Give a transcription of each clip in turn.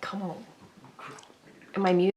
Come on. Am I muted?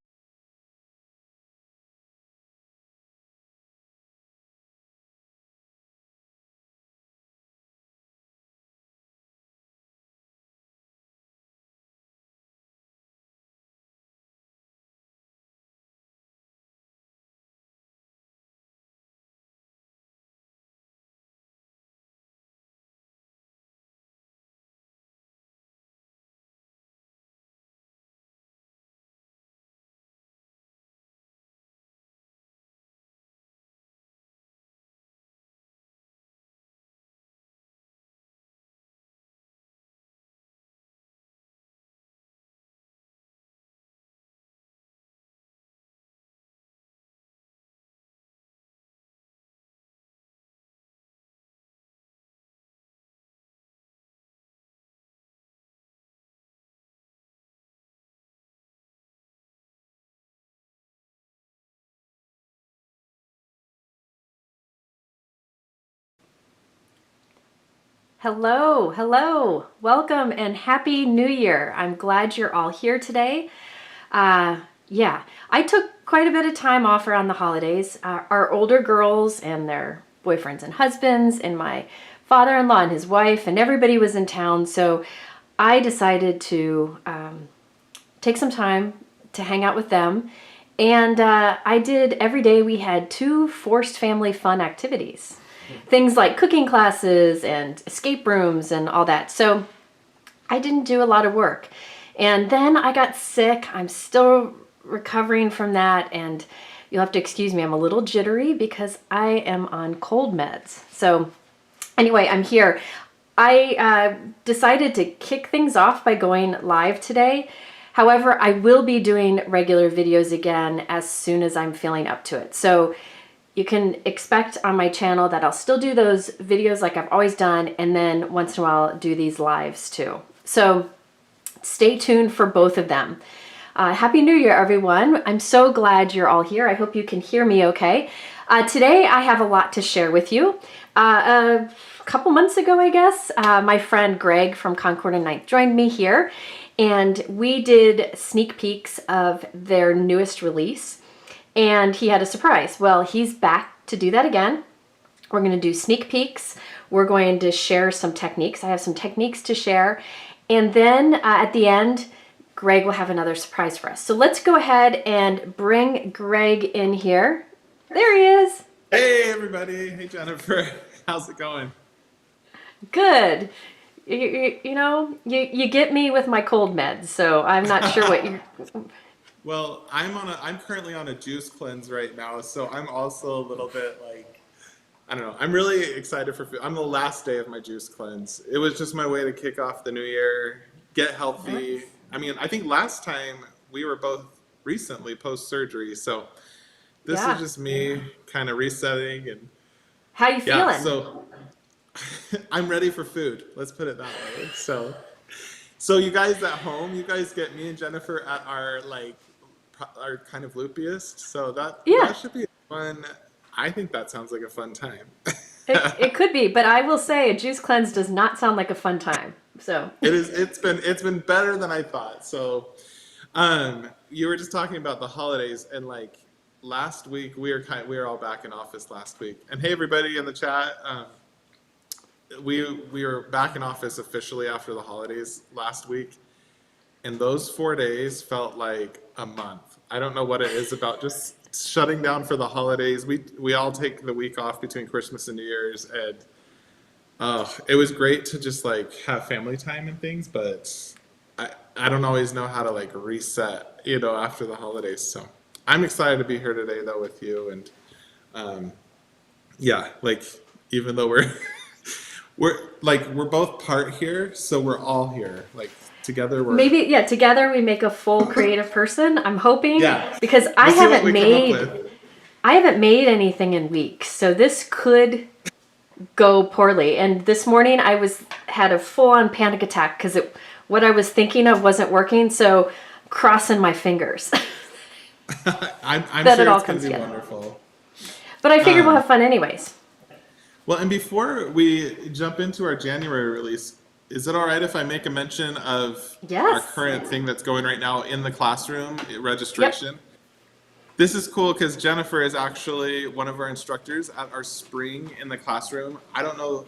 Hello, hello, welcome and happy new year. I'm glad you're all here today. Yeah, I took quite a bit of time off around the holidays. Our older girls and their boyfriends and husbands and my father-in-law and his wife and everybody was in town. So I decided to take some time to hang out with them. And I did every day. We had 2 forced family fun activities. Things like cooking classes and escape rooms and all that. So I didn't do a lot of work. And then I got sick. I'm still recovering from that. And you'll have to excuse me. I'm a little jittery because I am on cold meds. So anyway, I'm here. I decided to kick things off by going live today. However, I will be doing regular videos again as soon as I'm feeling up to it. So you can expect on my channel that I'll still do those videos like I've always done, and then once in a while do these lives too. So stay tuned for both of them. Happy New Year, everyone. I'm so glad you're all here. I hope you can hear me okay. Today I have a lot to share with you. A couple months ago, I guess, my friend Greg from Concord and 9th joined me here, and we did sneak peeks of their newest release. And he had a surprise. Well, he's back to do that again. We're going to do sneak peeks. We're going to share some techniques. I have some techniques to share. And then at the end, Greg will have another surprise for us. So let's go ahead and bring Greg in here. There he is. Hey, everybody. Hey, Jennifer. How's it going? Good. You know, you get me with my cold meds, so I'm not sure what you... Well, I'm currently on a juice cleanse right now, so I'm also a little bit like, I don't know. I'm really excited for food. I'm the last day of my juice cleanse. It was just my way to kick off the new year, get healthy. Nice. I mean, I think last time we were both recently post-surgery, so this is just me kind of resetting and How you yeah, feeling? so I'm ready for food. Let's put it that way. So you guys at home, you guys get me and Jennifer at our our kind of loopiest. So that should be fun. I think that sounds like a fun time. It could be, but I will say a juice cleanse does not sound like a fun time. So It is. It's been better than I thought. So, you were just talking about the holidays, and like last week we were all back in office last week. And hey, everybody in the chat, we were back in office officially after the holidays last week, and those 4 days felt like a month. I don't know what it is about just shutting down for the holidays. We all take the week off between Christmas and New Year's, and it was great to just like have family time and things, but I don't always know how to like reset, after the holidays. So I'm excited to be here today though with you, and yeah, like even though we're both part here, so we're all here. Like together we're together we make a full creative person. I'm hoping because We'll see what we come up with. I haven't made anything in weeks, so this could go poorly. And this morning I had a full-on panic attack because what I was thinking of wasn't working. So crossing my fingers I'm that sure it all it's going comes to be together. wonderful. But I figured we'll have fun anyways. Well, and before we jump into our January release, is it all right if I make a mention of our Yes. current thing that's going right now in the classroom, registration? This is cool because Jennifer is actually one of our instructors at our spring in the classroom. I don't know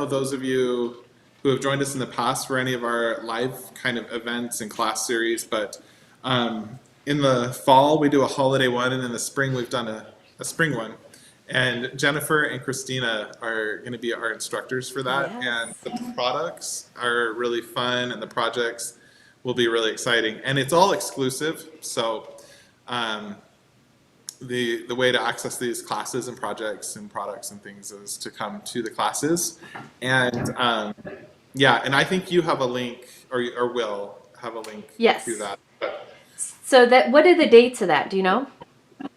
those of you who have joined us in the past for any of our live kind of events and class series, but in the fall we do a holiday one, and in the spring we've done a spring one. And Jennifer and Christina are going to be our instructors for that. Yes. And the products are really fun, and the projects will be really exciting. And it's all exclusive, so the way to access these classes and projects and products and things is to come to the classes. And yeah, and I think you have a link, or will have a link Yes. to that. So what are the dates of that? Do you know?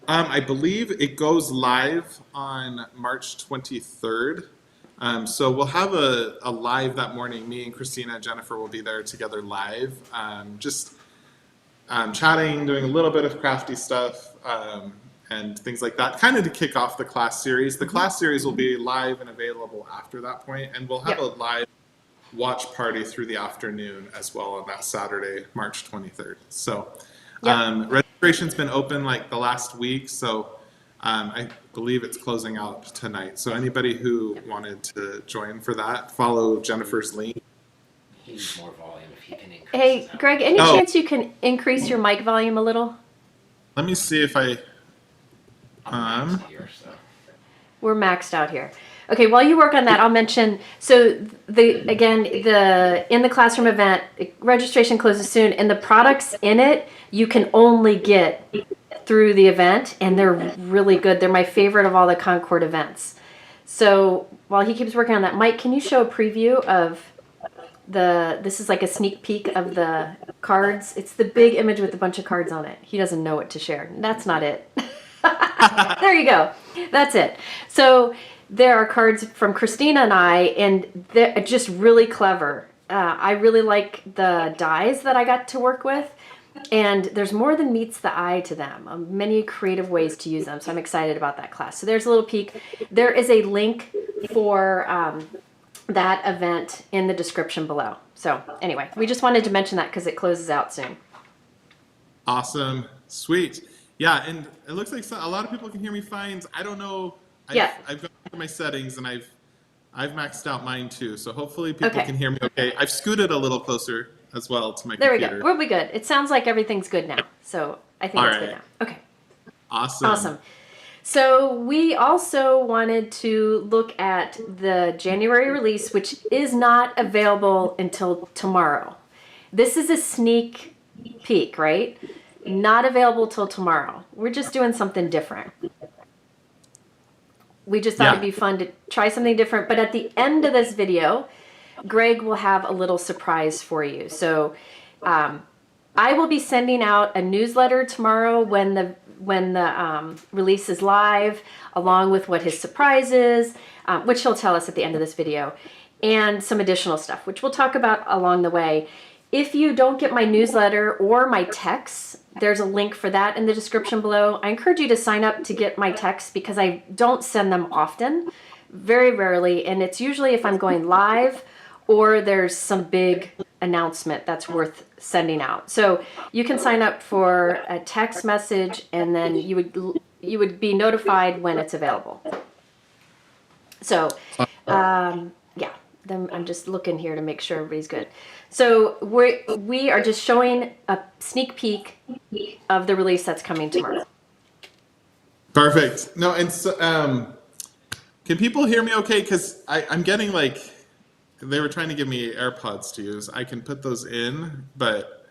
I believe it goes live on March 23rd. So we'll have a live that morning. Me and Christina and Jennifer will be there together live, just chatting, doing a little bit of crafty stuff, and things like that, kind of to kick off the class series. The class series will be live and available after that point, and we'll have a live watch party through the afternoon as well on that Saturday, March 23rd. So registration's been open like the last week, so I believe it's closing out tonight. So anybody who wanted to join for that, follow Jennifer's link. He needs more volume if he can increase. Hey, his Greg, any chance you can increase your mic volume a little? Let me see if I. I'm maxed here, so. We're maxed out here. Okay, while you work on that, I'll mention, so the in the classroom event, registration closes soon, and the products in it you can only get through the event, and they're really good. They're my favorite of all the Concord events. So while he keeps working on that, Mike, can you show a preview of this is like a sneak peek of the cards. It's the big image with a bunch of cards on it. He doesn't know what to share. That's not it. There you go. That's it. So there are cards from Christina and I, and they're just really clever. I really like the dies that I got to work with, and there's more than meets the eye to them. Many creative ways to use them, so I'm excited about that class. So there's a little peek. There is a link for that event in the description below. So anyway, we just wanted to mention that because it closes out soon. Awesome. Sweet. Yeah, and it looks like a lot of people can hear me fine. I don't know. I've gone through my settings, and I've maxed out mine too. So hopefully people can hear me okay. I've scooted a little closer as well to my computer. There we go. We'll be good. It sounds like everything's good now. So I think it's good now. Okay. Awesome. So we also wanted to look at the January release, which is not available until tomorrow. This is a sneak peek, right? Not available till tomorrow. We're just doing something different. We just thought it'd be fun to try something different. But at the end of this video, Greg will have a little surprise for you. So I will be sending out a newsletter tomorrow when the release is live, along with what his surprise is, which he'll tell us at the end of this video, and some additional stuff, which we'll talk about along the way. If you don't get my newsletter or my texts, there's a link for that in the description below. I encourage you to sign up to get my texts because I don't send them often, very rarely, and it's usually if I'm going live or there's some big announcement that's worth sending out. So you can sign up for a text message, and then you would be notified when it's available. So yeah, then I'm just looking here to make sure everybody's good. So we are just showing a sneak peek of the release that's coming tomorrow. Perfect. No, and so, can people hear me okay? Because I'm getting like, they were trying to give me AirPods to use. I can put those in, but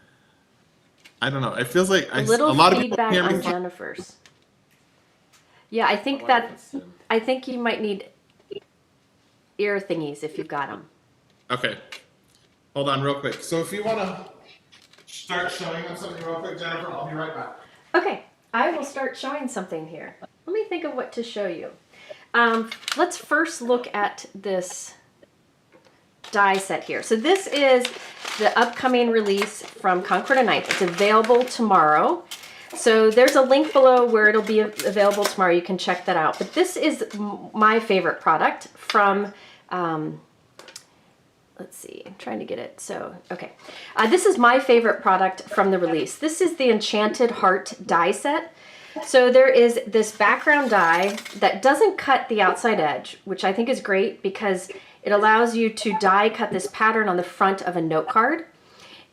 I don't know. It feels like a lot of people feedback hear me. on Jennifer's. Yeah, I think you might need ear thingies if you've got them. Okay. Hold on real quick. So if you want to start showing them something real quick, Jennifer, I'll be right back. Okay, I will start showing something here. Let me think of what to show you. Let's first look at this die set here. So this is the upcoming release from Concord and Ninth. It's available tomorrow. So there's a link below where it'll be available tomorrow. You can check that out. But this is my favorite product from let's see, I'm trying to get it. So, okay. This is my favorite product from the release. This is the Enchanted Heart die set. So there is this background die that doesn't cut the outside edge, which I think is great because it allows you to die cut this pattern on the front of a note card,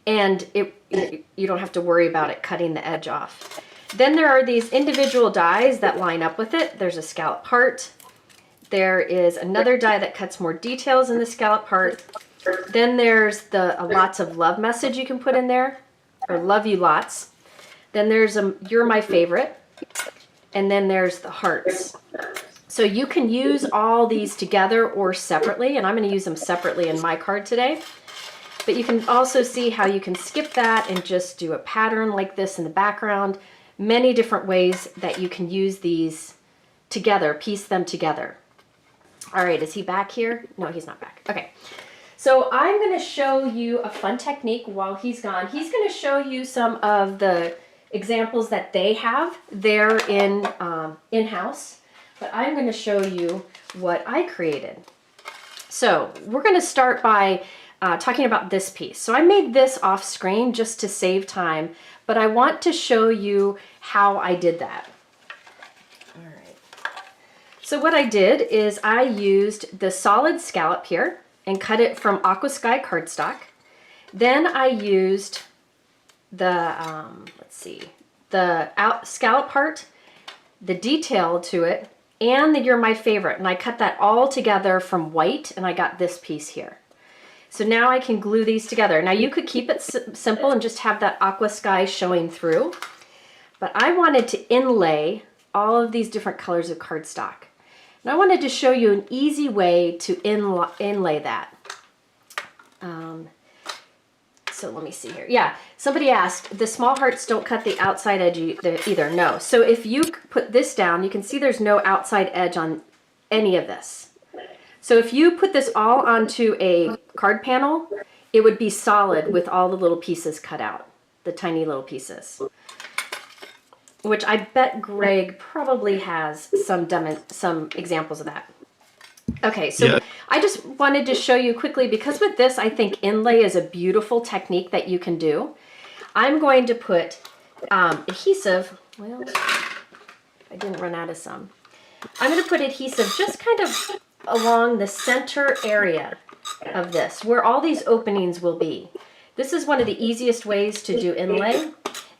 and you don't have to worry about it cutting the edge off. Then there are these individual dies that line up with it. There's a scallop heart. There is another die that cuts more details in the scallop heart. Then there's the lots of love message you can put in there, or love you lots. Then there's you're my favorite. And then there's the hearts. So you can use all these together or separately, and I'm going to use them separately in my card today. But you can also see how you can skip that and just do a pattern like this in the background. Many different ways that you can use these together, piece them together. All right, is he back here? No, he's not back. Okay. So I'm going to show you a fun technique while he's gone. He's going to show you some of the examples that they have there in-house, but I'm going to show you what I created. So we're going to start by talking about this piece. So I made this off screen just to save time, but I want to show you how I did that. All right. So what I did is I used the solid scallop here and cut it from Aqua Sky cardstock. Then I used the, let's see, the scallop heart, the detail to it, and the You're My Favorite. And I cut that all together from white, and I got this piece here. So now I can glue these together. Now you could keep it simple and just have that Aqua Sky showing through, but I wanted to inlay all of these different colors of cardstock. And I wanted to show you an easy way to inlay that. So let me see here. Yeah, somebody asked, the small hearts don't cut the outside edge either. No. So if you put this down, you can see there's no outside edge on any of this. So if you put this all onto a card panel, it would be solid with all the little pieces cut out, the tiny little pieces. Which I bet Greg probably has some examples of that. Okay, so yeah. I just wanted to show you quickly, because with this, I think inlay is a beautiful technique that you can do. I'm going to put adhesive, well, I didn't run out of some. I'm going to put adhesive just kind of along the center area of this, where all these openings will be. This is one of the easiest ways to do inlay,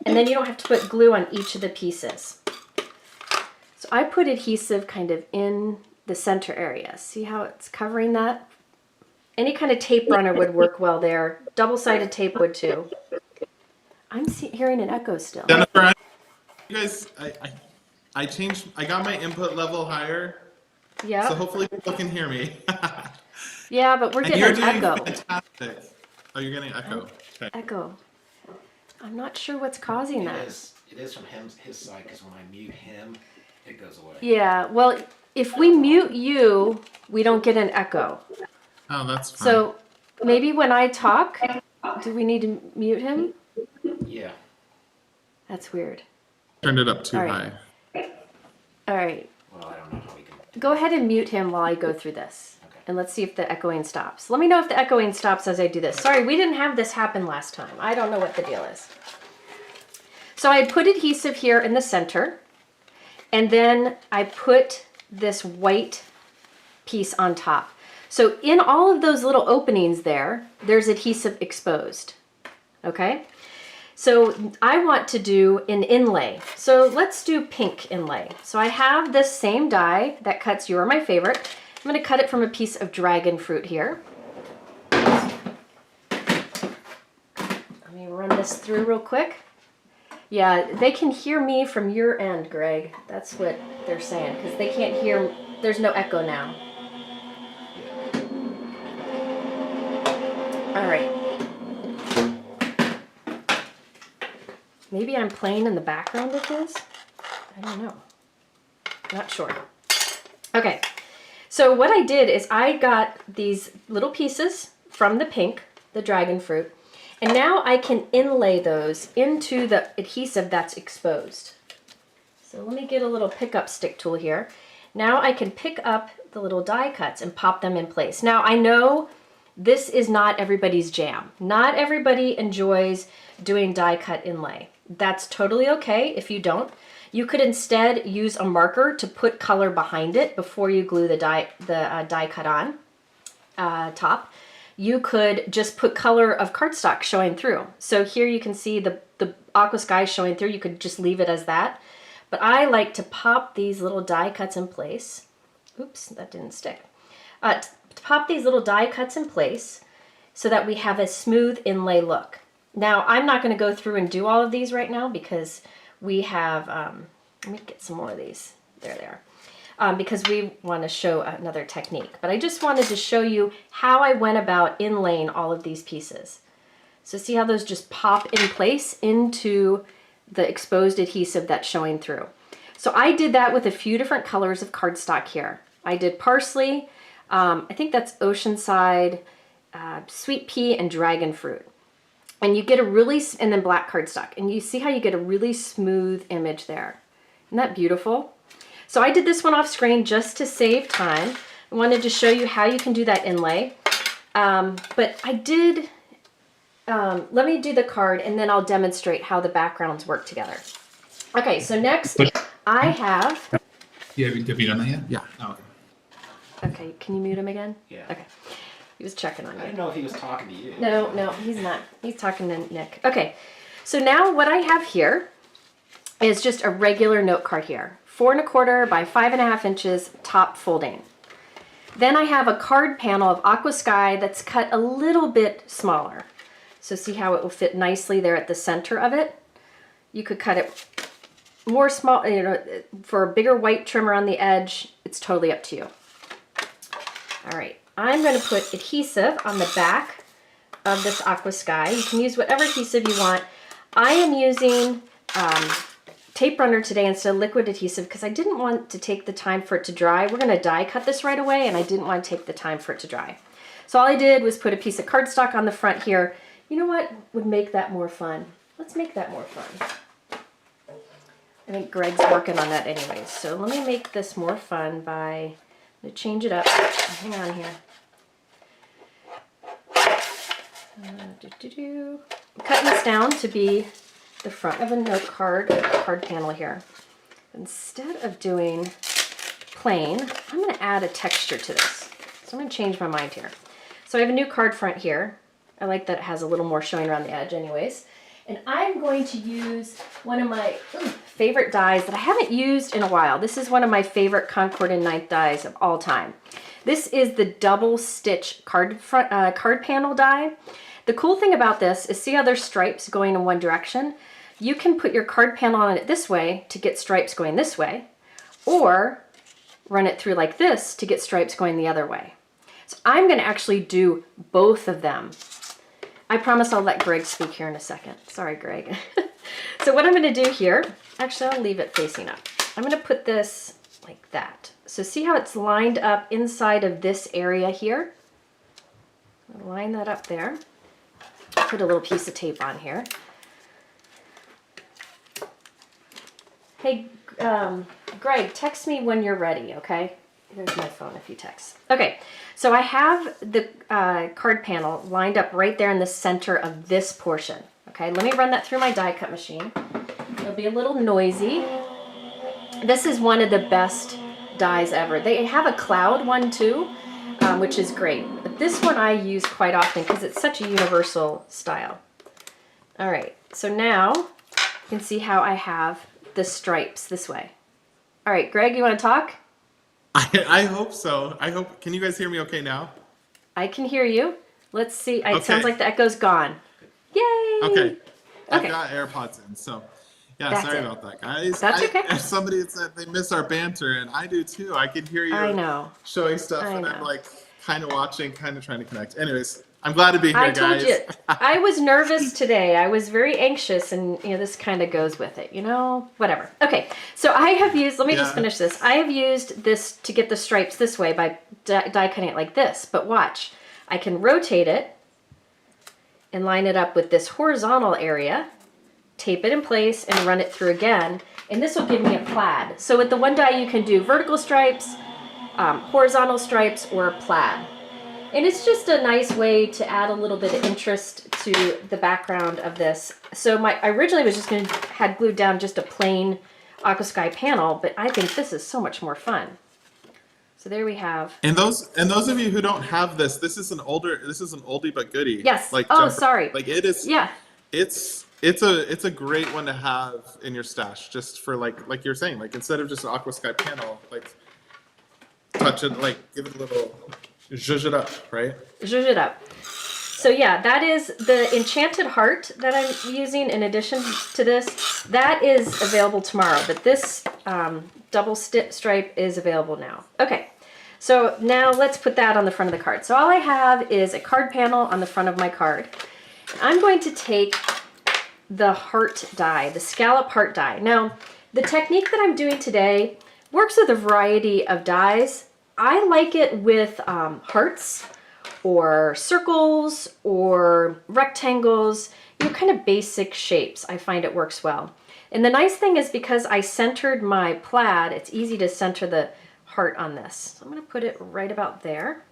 and then you don't have to put glue on each of the pieces. So I put adhesive kind of in the center area. See how it's covering that? Any kind of tape runner would work well there. Double-sided tape would too. I'm hearing an echo still. Jennifer, you guys, I got my input level higher. Yeah. So hopefully people can hear me. Yeah, but we're getting an echo. Fantastic. Oh, you're getting echo. Okay. Echo. I'm not sure what's causing that. It is from his side, because when I mute him, it goes away. Yeah, well, if we mute you, we don't get an echo. Oh, that's fine. So maybe when I talk, do we need to mute him? Yeah. That's weird. Turned it up too high. All right. Well, I don't know how we can. Go ahead and mute him while I go through this. Okay. And let's see if the echoing stops. Let me know if the echoing stops as I do this. Sorry, we didn't have this happen last time. I don't know what the deal is. So I had put adhesive here in the center, and then I put this white piece on top. So in all of those little openings there's adhesive exposed. Okay? So I want to do an inlay. So let's do pink inlay. So I have this same die that cuts You're My Favorite. I'm going to cut it from a piece of dragon fruit here. Let me run this through real quick. Yeah, they can hear me from your end, Greg. That's what they're saying, because they can't hear. There's no echo now. All right. Maybe I'm playing in the background of this. I don't know. Not sure. Okay. So what I did is I got these little pieces from the pink, the dragon fruit, and now I can inlay those into the adhesive that's exposed. So let me get a little pickup stick tool here. Now I can pick up the little die cuts and pop them in place. Now I know this is not everybody's jam. Not everybody enjoys doing die cut inlay. That's totally okay if you don't. You could instead use a marker to put color behind it before you glue the die cut on top. You could just put color of cardstock showing through. So here you can see the aqua sky showing through. You could just leave it as that. But I like to pop these little die cuts in place. Oops, that didn't stick. To pop these little die cuts in place so that we have a smooth inlay look. Now, I'm not going to go through and do all of these right now because we have, let me get some more of these. There they are. Because we want to show another technique. But I just wanted to show you how I went about inlaying all of these pieces. So see how those just pop in place into the exposed adhesive that's showing through. So I did that with a few different colors of cardstock here. I did parsley, I think that's oceanside, sweet pea, and dragon fruit. And you get a really, and then black cardstock. And you see how you get a really smooth image there. Isn't that beautiful? So I did this one off screen just to save time. I wanted to show you how you can do that inlay. But I did, let me do the card and then I'll demonstrate how the backgrounds work together. Okay, so next I have... Yeah, have you done that yet? Yeah. Oh, okay. Okay, can you mute him again? Yeah. Okay. He was checking on I you. didn't know if he was talking to you. No, he's not. He's talking to Nick. Okay, so now what I have here is just a regular note card here. 4 1/4 by 5.5 inches top folding. Then I have a card panel of aqua sky that's cut a little bit smaller. So see how it will fit nicely there at the center of it? You could cut it more small, you know, for a bigger white trim around the edge. It's totally up to you. All right, I'm going to put adhesive on the back of this aqua sky. You can use whatever adhesive you want. I am using tape runner today instead of liquid adhesive because I didn't want to take the time for it to dry. We're going to die cut this right away and I didn't want to take the time for it to dry. So all I did was put a piece of cardstock on the front here. You know what would make that more fun? Let's make that more fun. I think Greg's working on that anyways. So let me make this more fun by change it up. Hang on here. I'm cutting this down to be the front of a note card panel here. Instead of doing plain, I'm going to add a texture to this. So I'm going to change my mind here. So I have a new card front here. I like that it has a little more showing around the edge anyways. And I'm going to use one of my favorite dies that I haven't used in a while. This is one of my favorite Concord and 9th dies of all time. This is the double stitch card panel die. The cool thing about this is see how there's stripes going in one direction? You can put your card panel on it this way to get stripes going this way, or run it through like this to get stripes going the other way. So I'm going to actually do both of them. I promise I'll let Greg speak here in a second. Sorry, Greg. So what I'm going to do here, actually I'll leave it facing up. I'm going to put this like that. So see how it's lined up inside of this area here? I'll line that up there. Put a little piece of tape on here. Hey, Greg, text me when you're ready, okay? There's my phone if you text. Okay, so I have the card panel lined up right there in the center of this portion. Okay, let me run that through my die cut machine. It'll be a little noisy. This is one of the best dies ever. They have a cloud one too, which is great. But this one I use quite often because it's such a universal style. All right, so now you can see how I have the stripes this way. All right, Greg, you want to talk? I hope so. I hope. Can you guys hear me okay now? I can hear you. Let's see. It Okay. sounds like the echo's gone. Yay! Okay. I've Okay. got AirPods in, so yeah, That's sorry it. about that, guys. That's okay. Somebody had said they miss our banter, and I do too. I can hear you I know. showing stuff, I and I'm know. like kind of watching, kind of trying to connect. Anyways, I'm glad to be here, I told guys. you. I was nervous today. I was very anxious, and you know this kind of goes with it. You know, whatever. Okay, so I have used. Let me just Yeah. finish this. I have used this to get the stripes this way by die cutting it like this. But watch, I can rotate it and line it up with this horizontal area, tape it in place, and run it through again. And this will give me a plaid. So with the one die, you can do vertical stripes, horizontal stripes, or a plaid. And it's just a nice way to add a little bit of interest to the background of this. So I originally was just had glued down just a plain Aqua Sky panel, but I think this is so much more fun. So there we have. And those of you who don't have this is an oldie but goodie. Yes. Like Sorry. Like it is. Yeah. It's a great one to have in your stash, just for like you're saying, like instead of just an Aqua Sky panel, like touch it, like give it a little zhuzh it up, right? Zhuzh it up. So yeah, that is the Enchanted Heart that I'm using in addition to this. That is available tomorrow, but this double stripe is available now. Okay, so now let's put that on the front of the card. So all I have is a card panel on the front of my card. I'm going to take the heart die, the scallop heart die. Now, the technique that I'm doing today works with a variety of dies. I like it with hearts or circles or rectangles, kind of basic shapes. I find it works well. And the nice thing is because I centered my plaid, it's easy to center the heart on this. So I'm going to put it right about there.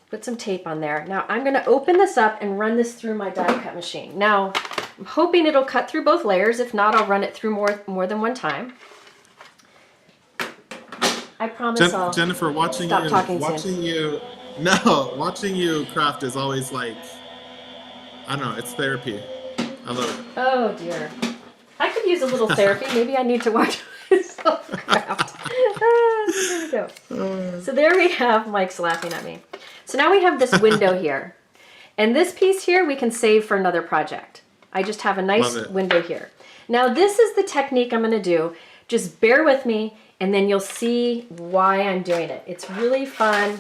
Put some tape on there. Now I'm going to open this up and run this through my die cut machine. Now I'm hoping it'll cut through both layers. If not, I'll run it through more than one time. I promise I'll Jennifer, watching you craft is always like, I don't know, it's therapy. I love it. Oh dear. I could use a little therapy. Maybe I need to watch myself craft. There we go. So there we have, Mike's laughing at me. So now we have this window here. And this piece here we can save for another project. I just have a nice window here. Now this is the technique I'm going to do. Just bear with me and then you'll see why I'm doing it. It's really fun,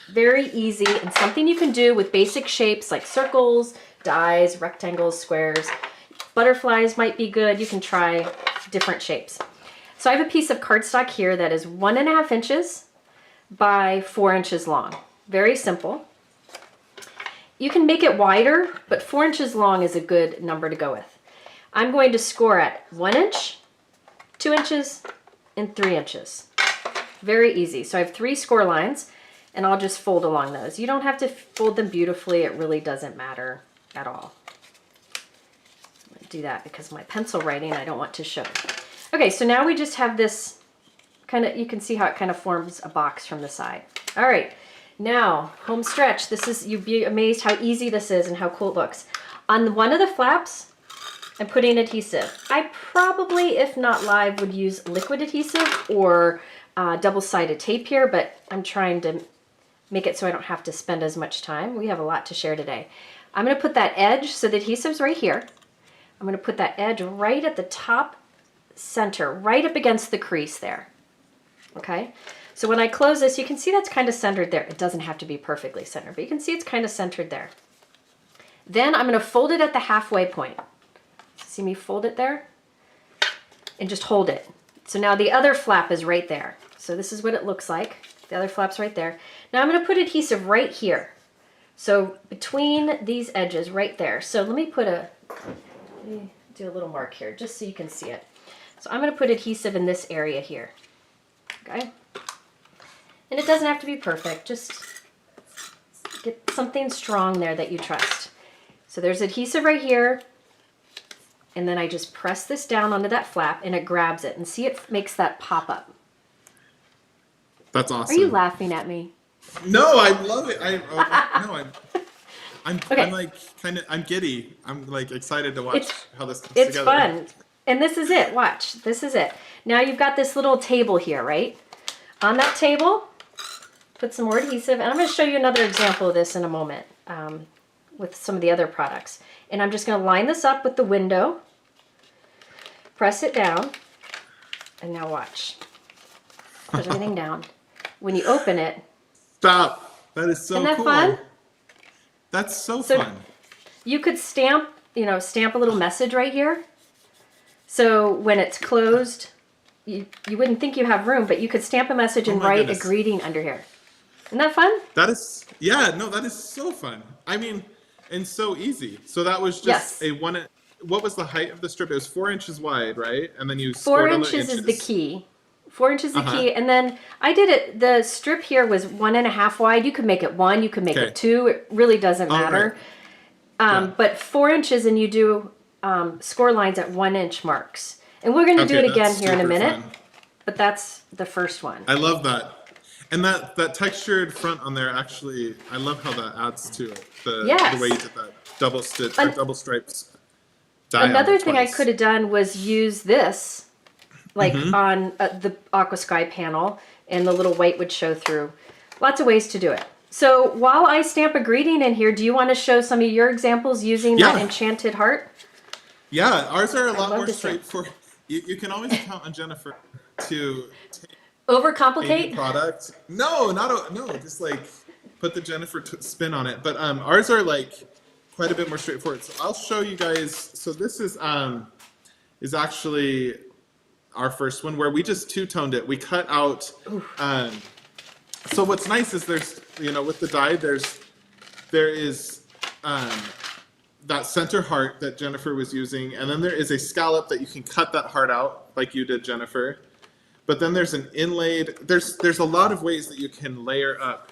very easy, and something you can do with basic shapes like circles, dies, rectangles, squares. Butterflies might be good. You can try different shapes. So I have a piece of cardstock here that is 1.5 inches by 4 inches long. Very simple. You can make it wider, but 4 inches long is a good number to go with. I'm going to score at 1 inch, 2 inches, and 3 inches. Very easy. So I have 3 score lines, and I'll just fold along those. You don't have to fold them beautifully. It really doesn't matter at all. I'm going to do that because my pencil writing I don't want to show. Okay, so now we just have this kind of, you can see how it kind of forms a box from the side. All right, now home stretch. This is, you'd be amazed how easy this is and how cool it looks. On one of the flaps, I'm putting adhesive. I probably, if not live, would use liquid adhesive or double-sided tape here, but I'm trying to make it so I don't have to spend as much time. We have a lot to share today. I'm going to put that edge, so the adhesive's right here. I'm going to put that edge right at the top center, right up against the crease there. Okay? So when I close this, you can see that's kind of centered there. It doesn't have to be perfectly centered, but you can see it's kind of centered there. Then I'm going to fold it at the halfway point. See me fold it there? And just hold it. So now the other flap is right there. So this is what it looks like. The other flap's right there. Now I'm going to put adhesive right here. So between these edges right there. So let me do a little mark here just so you can see it. So I'm going to put adhesive in this area here. Okay? And it doesn't have to be perfect. Just get something strong there that you trust. So there's adhesive right here. And then I just press this down onto that flap and it grabs it. And see, it makes that pop up. That's awesome. Are you laughing at me? No, I love it. I'm okay. I'm like I'm giddy. I'm like excited to watch how this comes together. It's fun. And this is it. Watch. This is it. Now you've got this little table here, right? On that table, put some more adhesive. And I'm going to show you another example of this in a moment with some of the other products. And I'm just going to line this up with the window. Press it down. And now watch. Put everything down. When you open it. Stop. That is so cool. Isn't that fun? That's so fun. You could stamp a little message right here. So when it's closed, you wouldn't think you have room, but you could stamp a message and write a greeting under here. Isn't that fun? That is, yeah, no, that is so fun. I mean, and so easy. So that was just what was the height of the strip? It was 4 inches wide, right? And then you 4 inches is the key. 4 inches the key, and then I did it. The strip here was 1.5 wide. You could make it 1, you could make Okay. it 2. It really doesn't matter. Right. But 4 inches, and you do score lines at 1-inch marks. And we're going to do it again that's here in a super minute. fun. But that's the first one. I love that. And that textured front on there, actually, I love how that adds to it. The way you did that double stitch or double stripes. Another thing I could have done was use this, like on the aqua sky panel, and the little white would show through. Lots of ways to do it. So while I stamp a greeting in here, do you want to show some of your examples using that enchanted heart? Yeah, ours are a lot love more to see. straightforward. You can always count on Jennifer to take Overcomplicate? any product. No, just like put the Jennifer spin on it. But ours are like quite a bit more straightforward. So I'll show you guys. So this is actually our first one where we just two-toned it. We cut out. So what's nice is there's with the die there is that center heart that Jennifer was using, and then there is a scallop that you can cut that heart out like you did, Jennifer. But then there's an inlaid. There's a lot of ways that you can layer up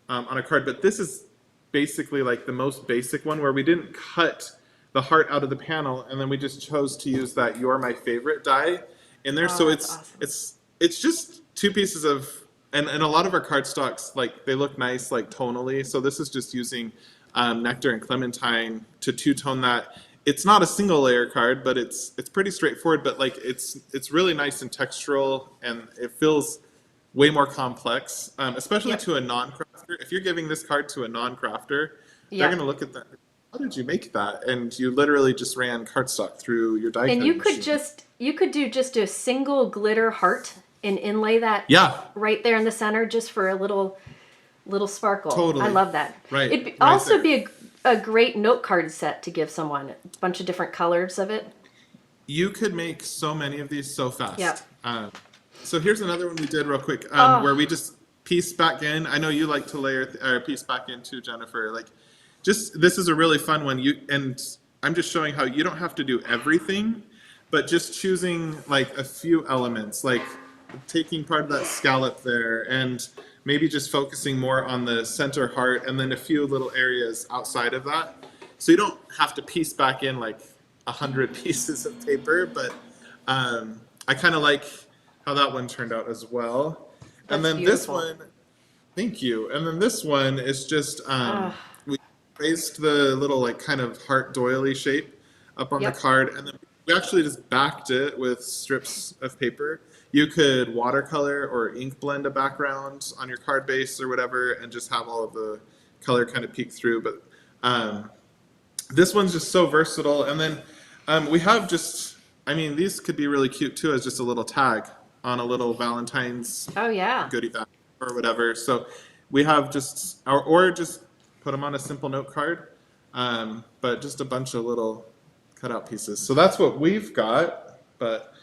on a card, but this is basically like the most basic one where we didn't cut the heart out of the panel, and then we just chose to use that "You're My Favorite" die in there. So it's awesome. it's just 2 pieces of, and a lot of our cardstocks, like they look nice like tonally. So this is just using Nectar and Clementine to two-tone that. It's not a single layer card, but it's pretty straightforward. But like it's really nice and textural, and it feels way more complex, especially to a non-crafter. If you're giving this card to a non-crafter, they're going to look at that. How did you make that? And you literally just ran cardstock through your die. And you could do just a single glitter heart and inlay that right there in the center just for a little sparkle. Totally. I love that. Right. It'd also be a great note card set to give someone. A bunch of different colors of it. You could make so many of these so fast. Yep. So here's another one we did real quick, where we just piece back in. I know you like to layer or piece back in too, Jennifer. Like, this is a really fun one. And I'm just showing how you don't have to do everything, but just choosing like a few elements, like taking part of that scallop there, and maybe just focusing more on the center heart, and then a few little areas outside of that. So you don't have to piece back in like 100 pieces of paper, but I kind of like how that one turned out as well. And then beautiful. This one, thank you. And then this one is just, we raised the little like kind of heart doily shape up on the card, and then we actually just backed it with strips of paper. You could watercolor or ink blend a background on your card base or whatever, and just have all of the color kind of peek through. But this one's just so versatile. And then we have just, I mean, these could be really cute too as just a little tag on a little Valentine's goodie bag or whatever. So we have just, or just put them on a simple note card, but just a bunch of little cutout pieces. So that's what we've got. But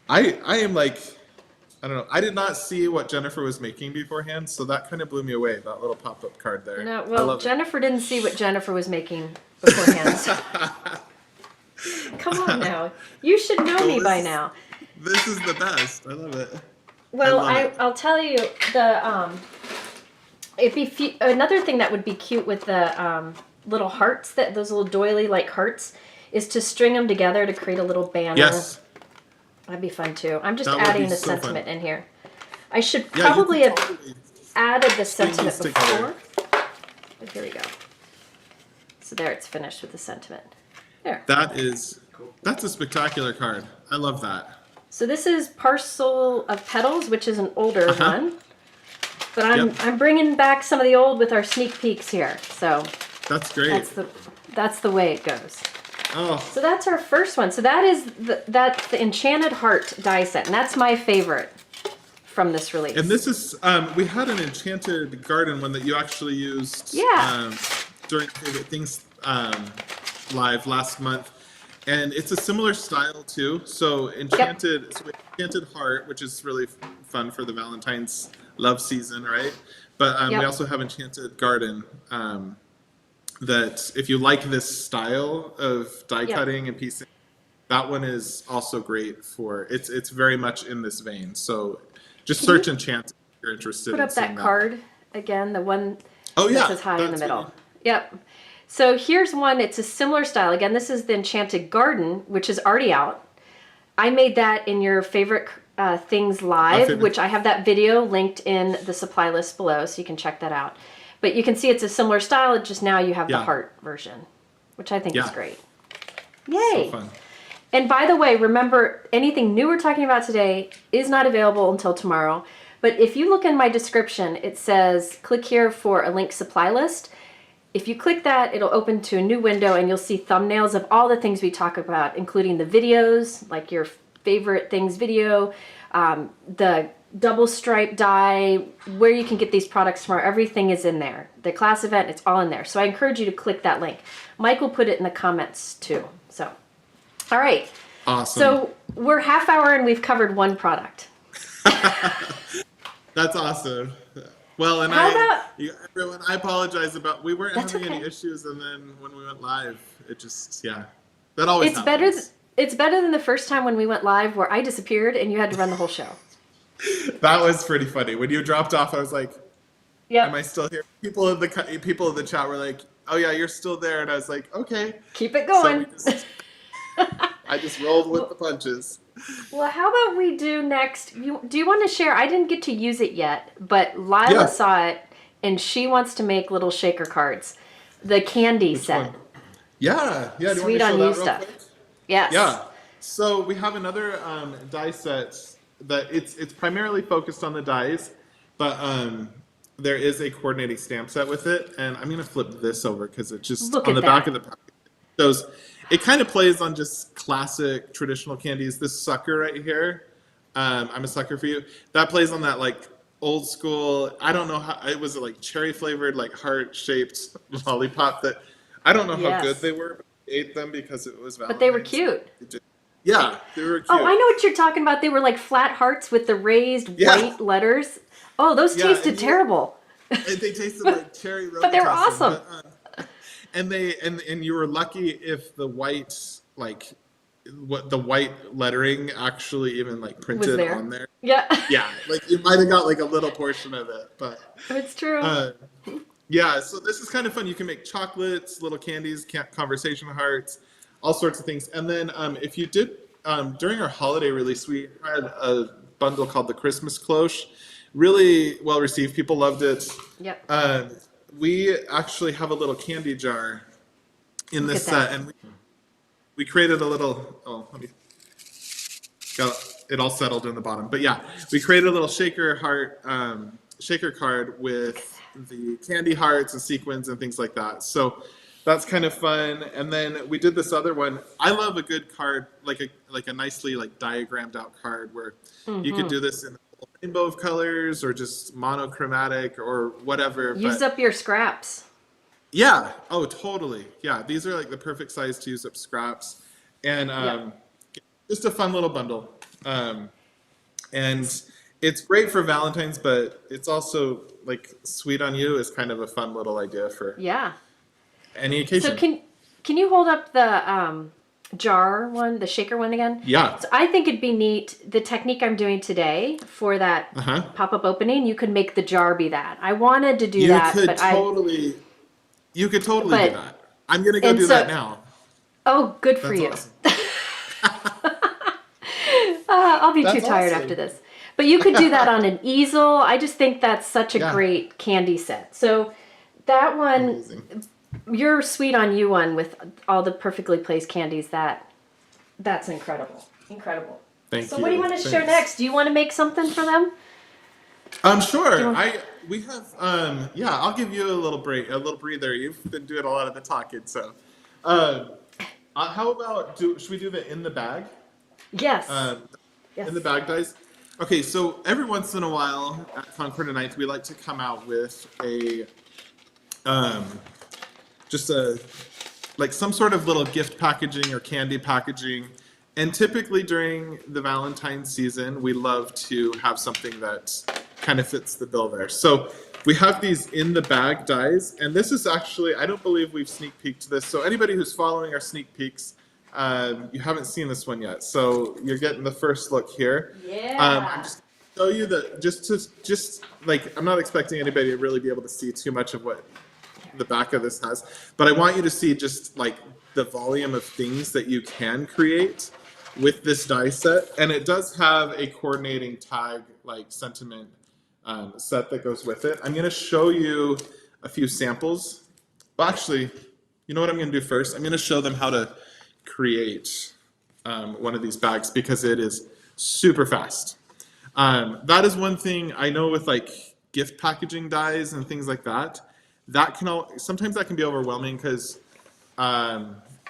I am like, I don't know. I did not see what Jennifer was making beforehand, so that kind of blew me away, that little pop-up card there. No, well, Jennifer didn't see what Jennifer was making beforehand. So. Come on now. You should know me by now. This is the best. I love it. Well, I'll tell you, another thing that would be cute with the little hearts, those little doily-like hearts, is to string them together to create a little banner. Yes. That'd be fun too. I'm just adding the sentiment in here. I should probably have added the sentiment before. But here we go. So there, it's finished with the sentiment. There. That's a spectacular card. I love that. So this is Parcel of Petals, which is an older one. But I'm bringing back some of the old with our sneak peeks here. So that's great. That's the way it goes. Oh. So that's our first one. So that's the Enchanted Heart die set, and that's my favorite from this release. And this is we had an Enchanted Garden one that you actually used during Favorite Things live last month, and it's a similar style too. So Enchanted Heart, which is really fun for the Valentine's love season, right? But we also have Enchanted Garden. That if you like this style of die cutting and piecing, that one is also great for, it's very much in this vein. So Just Can search you Enchanted if you're interested put in up seeing that that. card again, the one Oh that yeah, says hi in the that's middle. what Yep. So here's one, it's a similar style. Again, this is the Enchanted Garden, which is already out. I made that in your favorite things my live, favorite. which I have that video linked in the supply list below, so you can check that out. But you can see it's a similar style, it's just now you have the Yeah. heart version, which I think is Yeah. great. So Yay! fun. And by the way, remember, anything new we're talking about today is not available until tomorrow. But if you look in my description, it says click here for a link supply list. If you click that, it'll open to a new window and you'll see thumbnails of all the things we talk about, including the videos, like your favorite things video, the double stripe die, where you can get these products tomorrow. Everything is in there. The class event, it's all in there. So I encourage you to click that link. Mike will put it in the comments too. So, all right. Awesome. So we're half hour and we've covered one product. That's awesome. Well, and How about- everyone, I apologize about, we weren't That's having any okay. issues, and then when we went live, it just, yeah, that always It's happens. better than the first time when we went live where I disappeared and you had to run the whole show. That was pretty funny. When you dropped off, I was like, Yeah. am I still here? People in the chat were like, oh yeah, you're still there, and I was like, okay. Keep it So going. I just rolled with the punches. Well, how about we do next? Do you want to share? I didn't get to use it yet, but Lila Yeah. saw it and she wants to make little shaker cards. The candy set. one? Yeah. Do you Sweet want me to on show you that real stuff. quick? Yes. Yeah. So we have another die set that it's primarily focused on the dies, but there is a coordinating stamp set with it, and I'm gonna flip this over because it just Look on at the back that. of the package shows. It kind of plays on just classic traditional candies. This sucker right here, I'm a sucker for you. That plays on that like old school. I don't know how it was like cherry flavored, like heart shaped lollipop. That I don't know how Yes. good they were. But I ate them because it was Valentine's. But they were cute. Yeah, they were cute. Oh, I know what you're talking about. They were like flat hearts with the raised Yeah. white letters. Oh, those Yeah, tasted and you- terrible. And they tasted like cherry rose. But they were awesome. And you were lucky if the white what the white lettering actually even like printed there. on there. Yeah. Yeah, like you might have got like a little portion of it, but It's true. yeah. So this is kind of fun. You can make chocolates, little candies, conversation hearts, all sorts of things. And then if you did during our holiday release, we had a bundle called the Christmas Cloche. Really well received. People loved it. Yep. We actually have a little candy jar in Look this at that. set, and we created a little. Oh, let me. Got it all settled in the bottom, but yeah, we created a little shaker card with the candy hearts and sequins and things like that. So that's kind of fun. And then we did this other one. I love a good card, like a nicely like diagrammed out card where you could do this in a rainbow of colors or just monochromatic or whatever. Use up your scraps. Yeah. Oh, totally. Yeah. These are like the perfect size to use up scraps, and just a fun little bundle. And it's great for Valentine's, but it's also like Sweet on You is kind of a fun little idea for Yeah. any occasion. So can you hold up the jar one, the shaker one again? Yeah. So I think it'd be neat. The technique I'm doing today for that pop-up opening, you could make the jar be that. I wanted to do that, but you could totally But- do that. I'm gonna go do so- that now. Oh, good for That's you. awesome. I'll be too That's tired awesome. after this. But you could do that on an easel. I just think that's such a Yeah. great candy set. So that one, Amazing. your Sweet on You one with all the perfectly placed candies, that's incredible. Incredible. Thank So you. what do you want to share Thanks. next? Do you want to make something for them? Sure. We have I'll give you a little breather. You've been doing a lot of the talking, so how about should we do the in the bag? Yes. Yes. In the bag dice. Okay, so every once in a while at Concord and Ninth, we like to come out with a like some sort of little gift packaging or candy packaging. And typically during the Valentine's season, we love to have something that kind of fits the bill there. So we have these in the bag dies, and this is actually, I don't believe we've sneak peeked this. So anybody who's following our sneak peeks, you haven't seen this one yet. So you're getting the first look here. Yeah. I'm just show you just like, I'm not expecting anybody to really be able to see too much of what the back of this has, but I want you to see just like the volume of things that you can create with this die set. And it does have a coordinating tag, like sentiment set that goes with it. I'm going to show you a few samples. Well, actually, you know what I'm going to do first? I'm going to show them how to create one of these bags because it is super fast. That is one thing I know with like gift packaging dies and things like that. That can sometimes that can be overwhelming because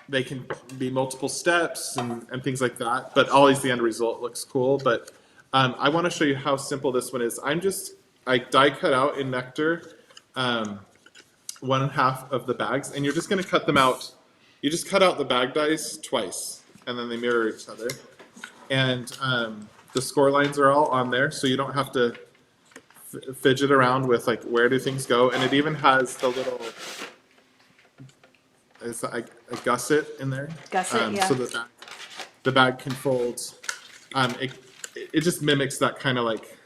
they can be multiple steps and things like that. But always the end result looks cool. But I want to show you how simple this one is. I die cut out in Nectar 1/2 of the bags, and you're just going to cut them out. You just cut out the bag dies twice, and then they mirror each other. And the score lines are all on there, so you don't have to fidget around with like where do things go. And it even has the little a gusset in there, yeah. so that the bag can fold. It just mimics that kind of like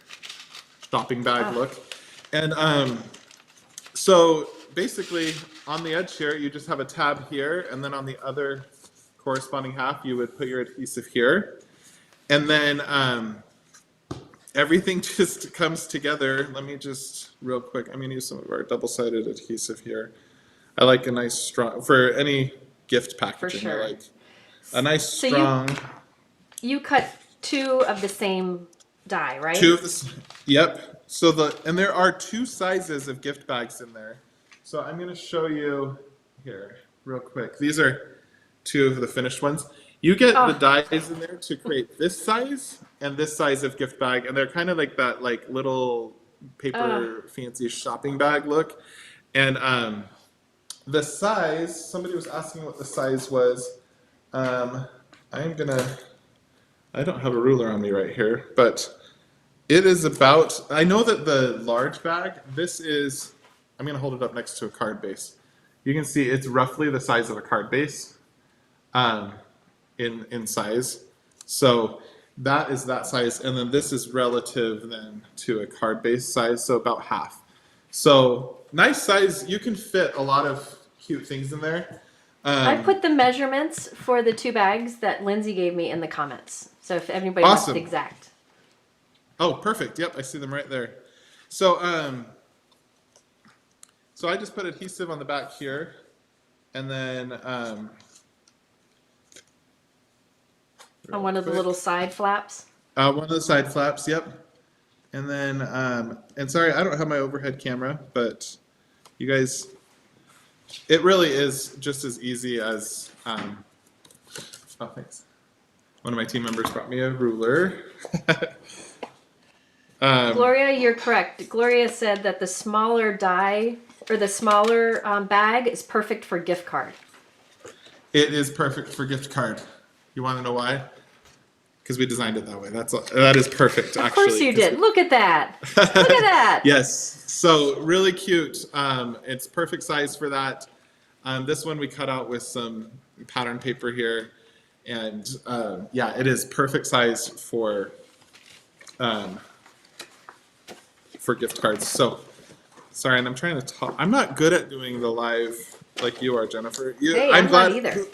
shopping bag look. And so basically on the edge here, you just have a tab here, and then on the other corresponding half, you would put your adhesive here. And then everything just comes together. Let me just real quick, I'm going to use some of our double-sided adhesive here. I like a nice strong, for any gift packaging, For sure. I like a nice strong. You cut 2 of the same die, right? 2 of the, yep. So and there are 2 sizes of gift bags in there. So I'm going to show you here real quick. These are 2 of the finished ones. You get the dies in there to create this size and this size of gift bag, and they're kind of like that like little paper fancy shopping bag look. And the size, somebody was asking what the size was. I don't have a ruler on me right here, but it is about, I know that the large bag, this is, I'm going to hold it up next to a card base. You can see it's roughly the size of a card base in size. So that is that size, and then this is relative then to a card base size, so about half. So nice size, you can fit a lot of cute things in there. I put the measurements for the 2 bags that Lindsay gave me in the comments. So if anybody wants the exact. Oh, perfect. Yep, I see them right there. So so I just put adhesive on the back here, and then On one of the little side flaps. one of the side flaps, yep. And then, and sorry, I don't have my overhead camera, but you guys, it really is just as easy as, oh, thanks. One of my team members brought me a ruler. Gloria, you're correct. Gloria said that the smaller die, or the smaller bag is perfect for gift card. It is perfect for gift card. You want to know why? Because we designed it that way. That is perfect, actually. Of course you did. Look at that. Look at that. Yes. So really cute. It's perfect size for that. This one we cut out with some pattern paper here. And yeah, it is perfect size for gift cards. So, sorry, and I'm trying to talk. I'm not good at doing the live like you are, Jennifer. I'm glad, not either.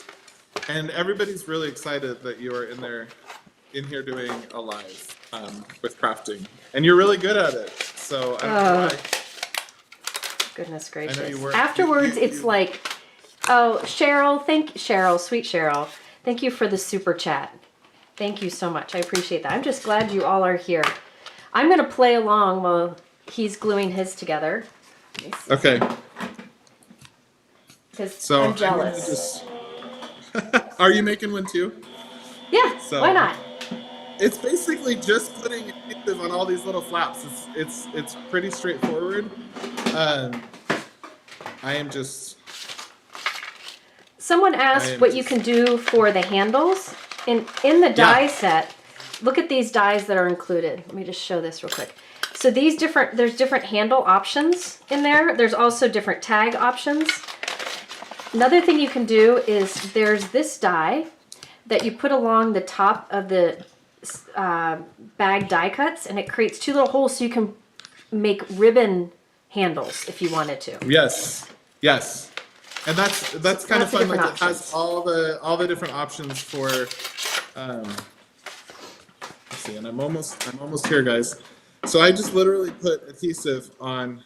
And everybody's really excited that you are in here doing a live with crafting, and you're really good at it. So I don't know why. Goodness I know gracious! you were. Afterwards, it's like, oh, Cheryl, sweet Cheryl, thank you for the super chat. Thank you so much. I appreciate that. I'm just glad you all are here. I'm gonna play along while he's gluing his together. Okay. Because So I'm jealous. Are you making one too? Yeah. So- Why not? It's basically just putting adhesive on all these little flaps. It's pretty straightforward. I am just. Someone asked what you can do for the handles. In the die set, look at these dies that are included. Let me just show this real quick. So there's different handle options in there. There's also different tag options. Another thing you can do is there's this die that you put along the top of the die, and then you put a little bag die cuts, and it creates two little holes so you can make ribbon handles if you wanted to. Yes, yes, and that's kind of Lots of fun. Like different it has all the different options for. Let's see, and I'm almost here, guys. So I just literally put adhesive on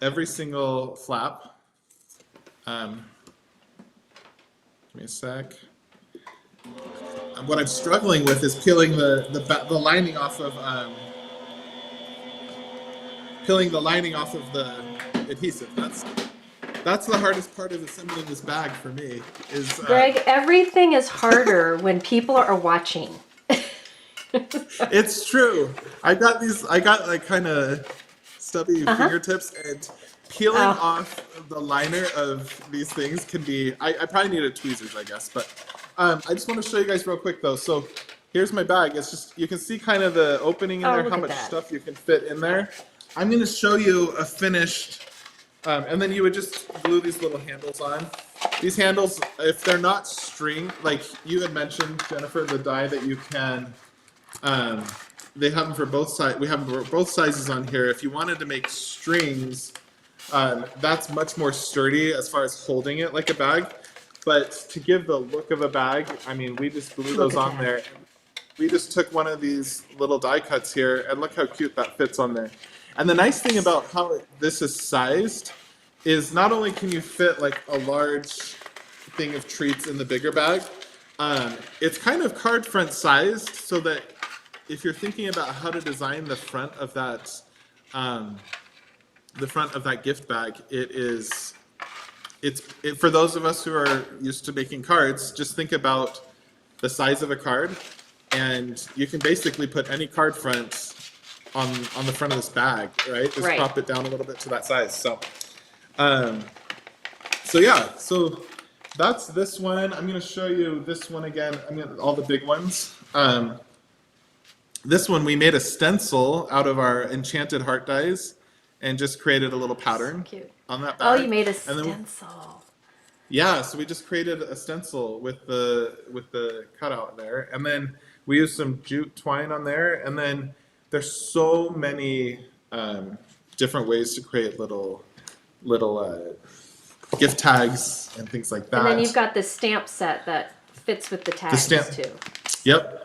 every single flap. Give me a sec. What I'm struggling with is peeling the lining off of the adhesive. That's the hardest part of assembling this bag for me. Is Greg, everything is harder when people are watching. It's true. I got like kind of stubby fingertips, and peeling off the liner of these things can be. I probably needed tweezers, I guess, but I just want to show you guys real quick though. So here's my bag. It's just, you can see kind of the opening in there, look how at much that. stuff you can fit in there. I'm going to show you a finished, and then you would just glue these little handles on. These handles, if they're not string, like you had mentioned, Jennifer, the die that you can. They have them for both sides. We have them for both sizes on here. If you wanted to make strings, that's much more sturdy as far as holding it like a bag. But to give the look of a bag, I mean, we just glue those on there. We just took one of these little die cuts here, and look how cute that fits on there. And the nice thing about how this is sized is not only can you fit like a large thing of treats in the bigger bag, it's kind of card front sized so that if you're thinking about how to design the front of that gift bag, it's for those of us who are used to making cards, just think about the size of a card, and you can basically put any card front on the front of this bag, right? Just prop it down a little bit to that size. So so that's this one. I'm going to show you this one again. All the big ones. This one, we made a stencil out of our Enchanted heart dies and just created a little pattern on that bag. Oh, you made a stencil. Yeah, so we just created a stencil with the cutout there, and then we used some jute twine on there, and then there's so many different ways to create little gift tags and things like that. And then you've got this stamp set that fits with the tags too. Yep.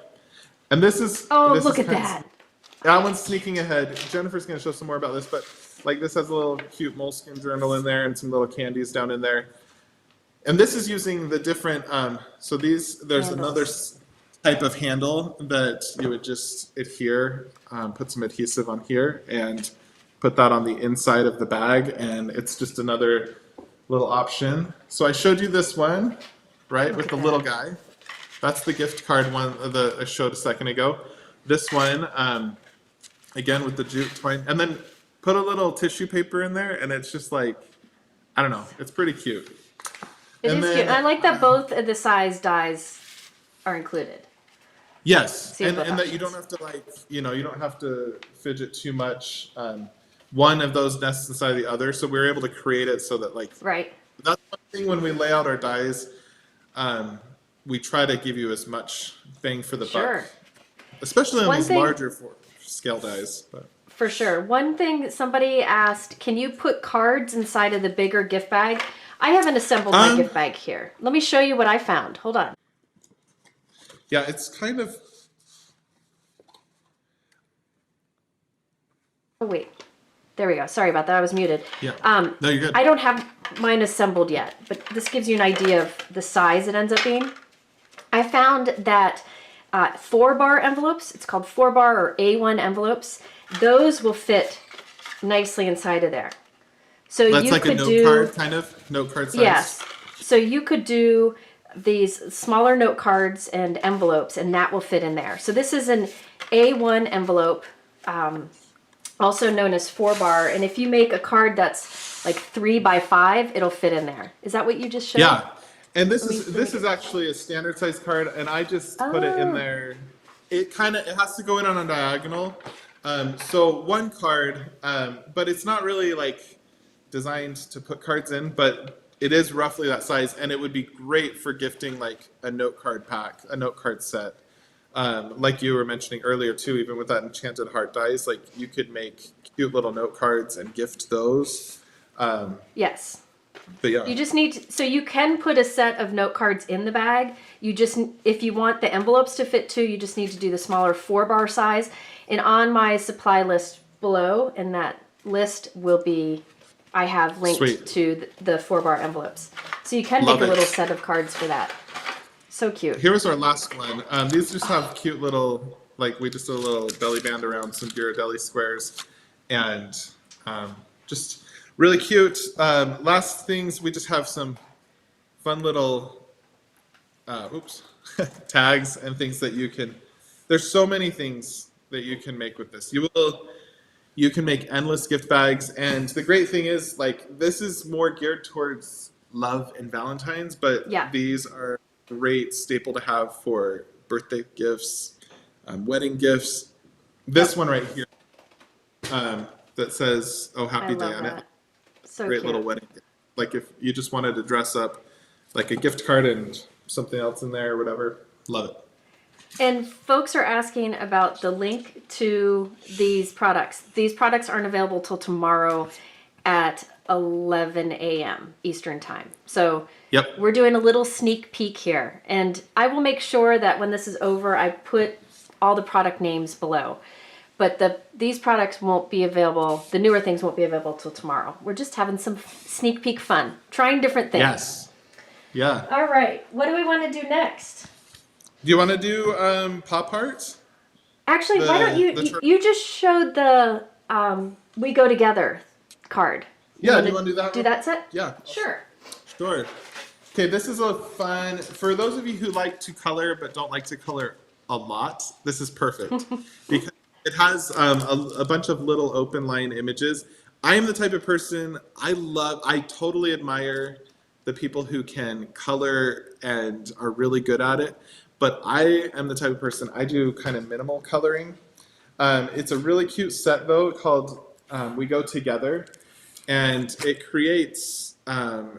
And this is look at that. That one's sneaking ahead. Jennifer's going to show some more about this, but like this has a little cute moleskin journal in there and some little candies down in there. And this is using the different, so there's another type of handle that you would just adhere, put some adhesive on here and put that on the inside of the bag, and it's just another little option. So I showed you this one, right, with the little guy. That's the gift card one that I showed a second ago. This one, again with the jute twine, and then put a little tissue paper in there, and it's just like, I don't know, it's pretty cute. It is cute. I like that both of the size dies are included. Yes, and that you don't have to you don't have to fidget too much. One of those nests inside the other, so we were able to create it so that right. That's one thing when we lay out our dies. We try to give you as much bang for the buck, especially on these larger scale dies. But. For sure. One thing somebody asked, can you put cards inside of the bigger gift bag? I haven't assembled my gift bag here. Let me show you what I found. Hold on. Yeah, it's kind of... Oh, wait. There we go. Sorry about that. I was muted. Yeah. No, you're good. I don't have mine assembled yet, but this gives you an idea of the size it ends up being. I found that 4-bar envelopes, it's called 4-bar or A1 envelopes, those will fit nicely inside of there. So that's you like could a note card, kind of? Note card size? Yes. So you could do these smaller note cards and envelopes, and that will fit in there. So this is an A1 envelope, also known as 4-bar. And if you make a card that's like 3 by 5, it'll fit in there. Is that what you just showed? Yeah. And this is actually a standard size card, and I just put it in there. It has to go in on a diagonal. So one card, but it's not really like designed to put cards in, but it is roughly that size, and it would be great for gifting like a note card pack, a note card set. like you were mentioning earlier too, even with that Enchanted Heart dies, like you could make cute little note cards and gift those. Yes. But yeah, You just need so you can put a set of note cards in the bag. You just, if you want the envelopes to fit too, you just need to do the smaller 4-bar size. And on my supply list below, and that list will be, I have linked Sweet. to the 4-bar envelopes. So you can Love make a it. little set of cards for that. So cute. here was our last one. These just have cute little, like we just did a little belly band around some Ghirardelli squares, and just really cute. Last things, we just have some fun little tags and things that you can. There's so many things that you can make with this. You can make endless gift bags, and the great thing is, like, this is more geared towards love and Valentine's, but Yeah. these are a great staple to have for birthday gifts, wedding gifts. This one right here that says "Oh, I Happy love Diana." that. So Great cute. little wedding gift. Like if you just wanted to dress up like a gift card and something else in there or whatever, love it. And folks are asking about the link to these products. These products aren't available till tomorrow at 11 a.m. Eastern time. So Yep. we're doing a little sneak peek here. And I will make sure that when this is over, I put all the product names below. But these products won't be available, the newer things won't be available till tomorrow. We're just having some sneak peek fun, trying different things. Yes. Yeah. All right, what do we want to do next? Do you want to do pop art? Actually, why don't you just showed the We Go Together card. Yeah, do you want to do that? Do that set? Yeah. Sure. Sure. Okay, this is a fun, for those of you who like to color but don't like to color a lot, this is perfect. Because it has a bunch of little open line images. I am the type of person, I totally admire the people who can color and are really good at it. But I am the type of person, I do kind of minimal coloring. It's a really cute set though called We Go Together. And it creates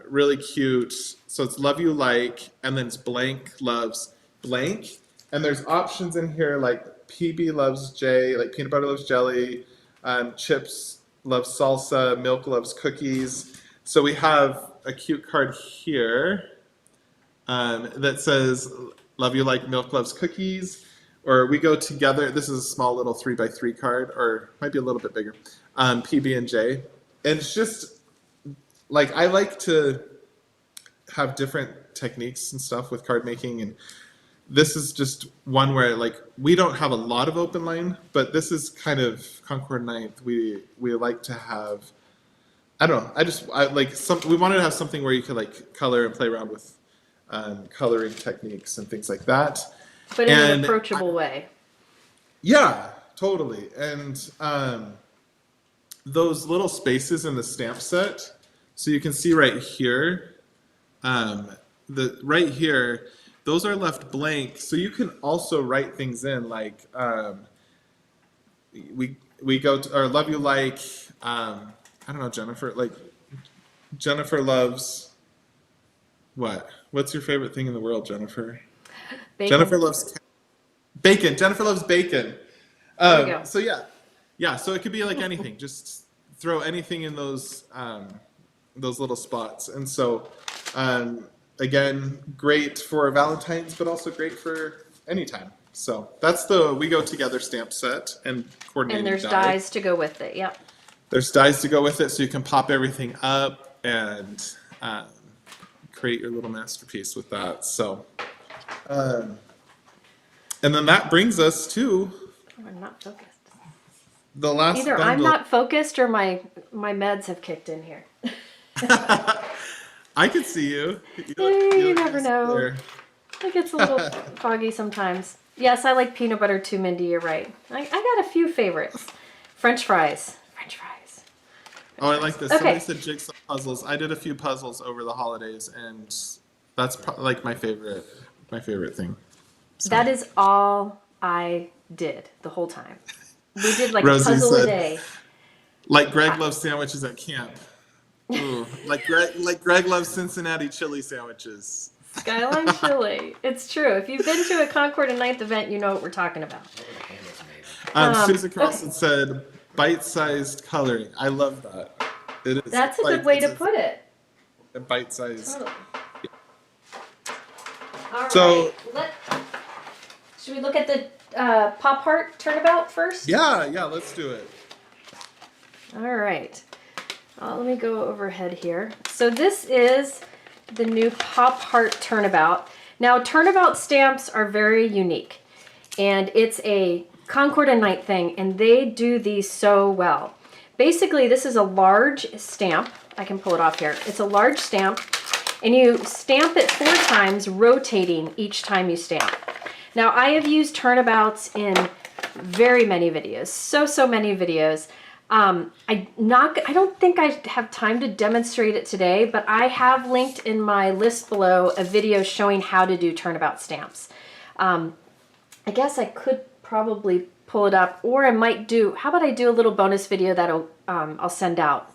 really cute, so it's Love You Like, and then it's blank loves blank. And there's options in here like PB loves J, like peanut butter loves jelly, Chips loves salsa, Milk loves cookies. So we have a cute card here that says Love You Like, Milk loves cookies, or We Go Together. This is a small little 3x3 card, or might be a little bit bigger. PB and J. And it's just like, I like to have different techniques and stuff with card making, and this is just one where like we don't have a lot of open line, but this is kind of Concord 9th. We like to have, I don't know, I like we wanted to have something where you could like color and play around with coloring techniques and things like that. But in an approachable way. Yeah, totally. And those little spaces in the stamp set, so you can see right here, right here, those are left blank. So you can also write things in like we go to, or Love You Like, I don't know, Jennifer, like Jennifer loves what? What's your favorite thing in the world, Jennifer? Bacon. Jennifer loves bacon. Jennifer loves bacon. There you go. So yeah. So it could be like anything. Just throw anything in those little spots. And so, again, great for Valentine's, but also great for any time. So that's the We Go Together stamp set and coordinating. And there's dies to go with it. Yep. There's dies to go with it, so you can pop everything up and create your little masterpiece with that. So, and then that brings us to I'm not focused. the last Either bundle. I'm not focused or my meds have kicked in here. I could see you. You never look know. there. It gets a little foggy sometimes. Yes, I like peanut butter too, Mindy. You're right. I got a few favorites. French fries. French fries. Oh, I like this. Okay. Somebody said jigsaw puzzles. I did a few puzzles over the holidays, and that's like my favorite thing. So. That is all I did the whole time. We did like Rosie a puzzle said, a day. Like Greg loves sandwiches at camp. Ooh, like Greg loves Cincinnati chili sandwiches. Skyline chili. It's true. If you've been to a Concord and Ninth event, you know what we're talking about. What were the handles made of? Susan Carlson said, "Bite-sized coloring." I love that. It is. That's a good way to put it. A bite-sized. Totally. All So- right. Should we look at the Pop Heart Turnabout first? Yeah, let's do it. All right. Let me go overhead here. So this is the new Pop Heart Turnabout. Now, Turnabout stamps are very unique, and it's a Concord and Night thing, and they do these so well. Basically, this is a large stamp. I can pull it off here. It's a large stamp, and you stamp it 4 times, rotating each time you stamp. Now, I have used Turnabouts in very many videos, so many videos. I don't think I have time to demonstrate it today, but I have linked in my list below a video showing how to do Turnabout stamps. I guess I could probably pull it up, or I might do, how about I do a little bonus video that I'll send out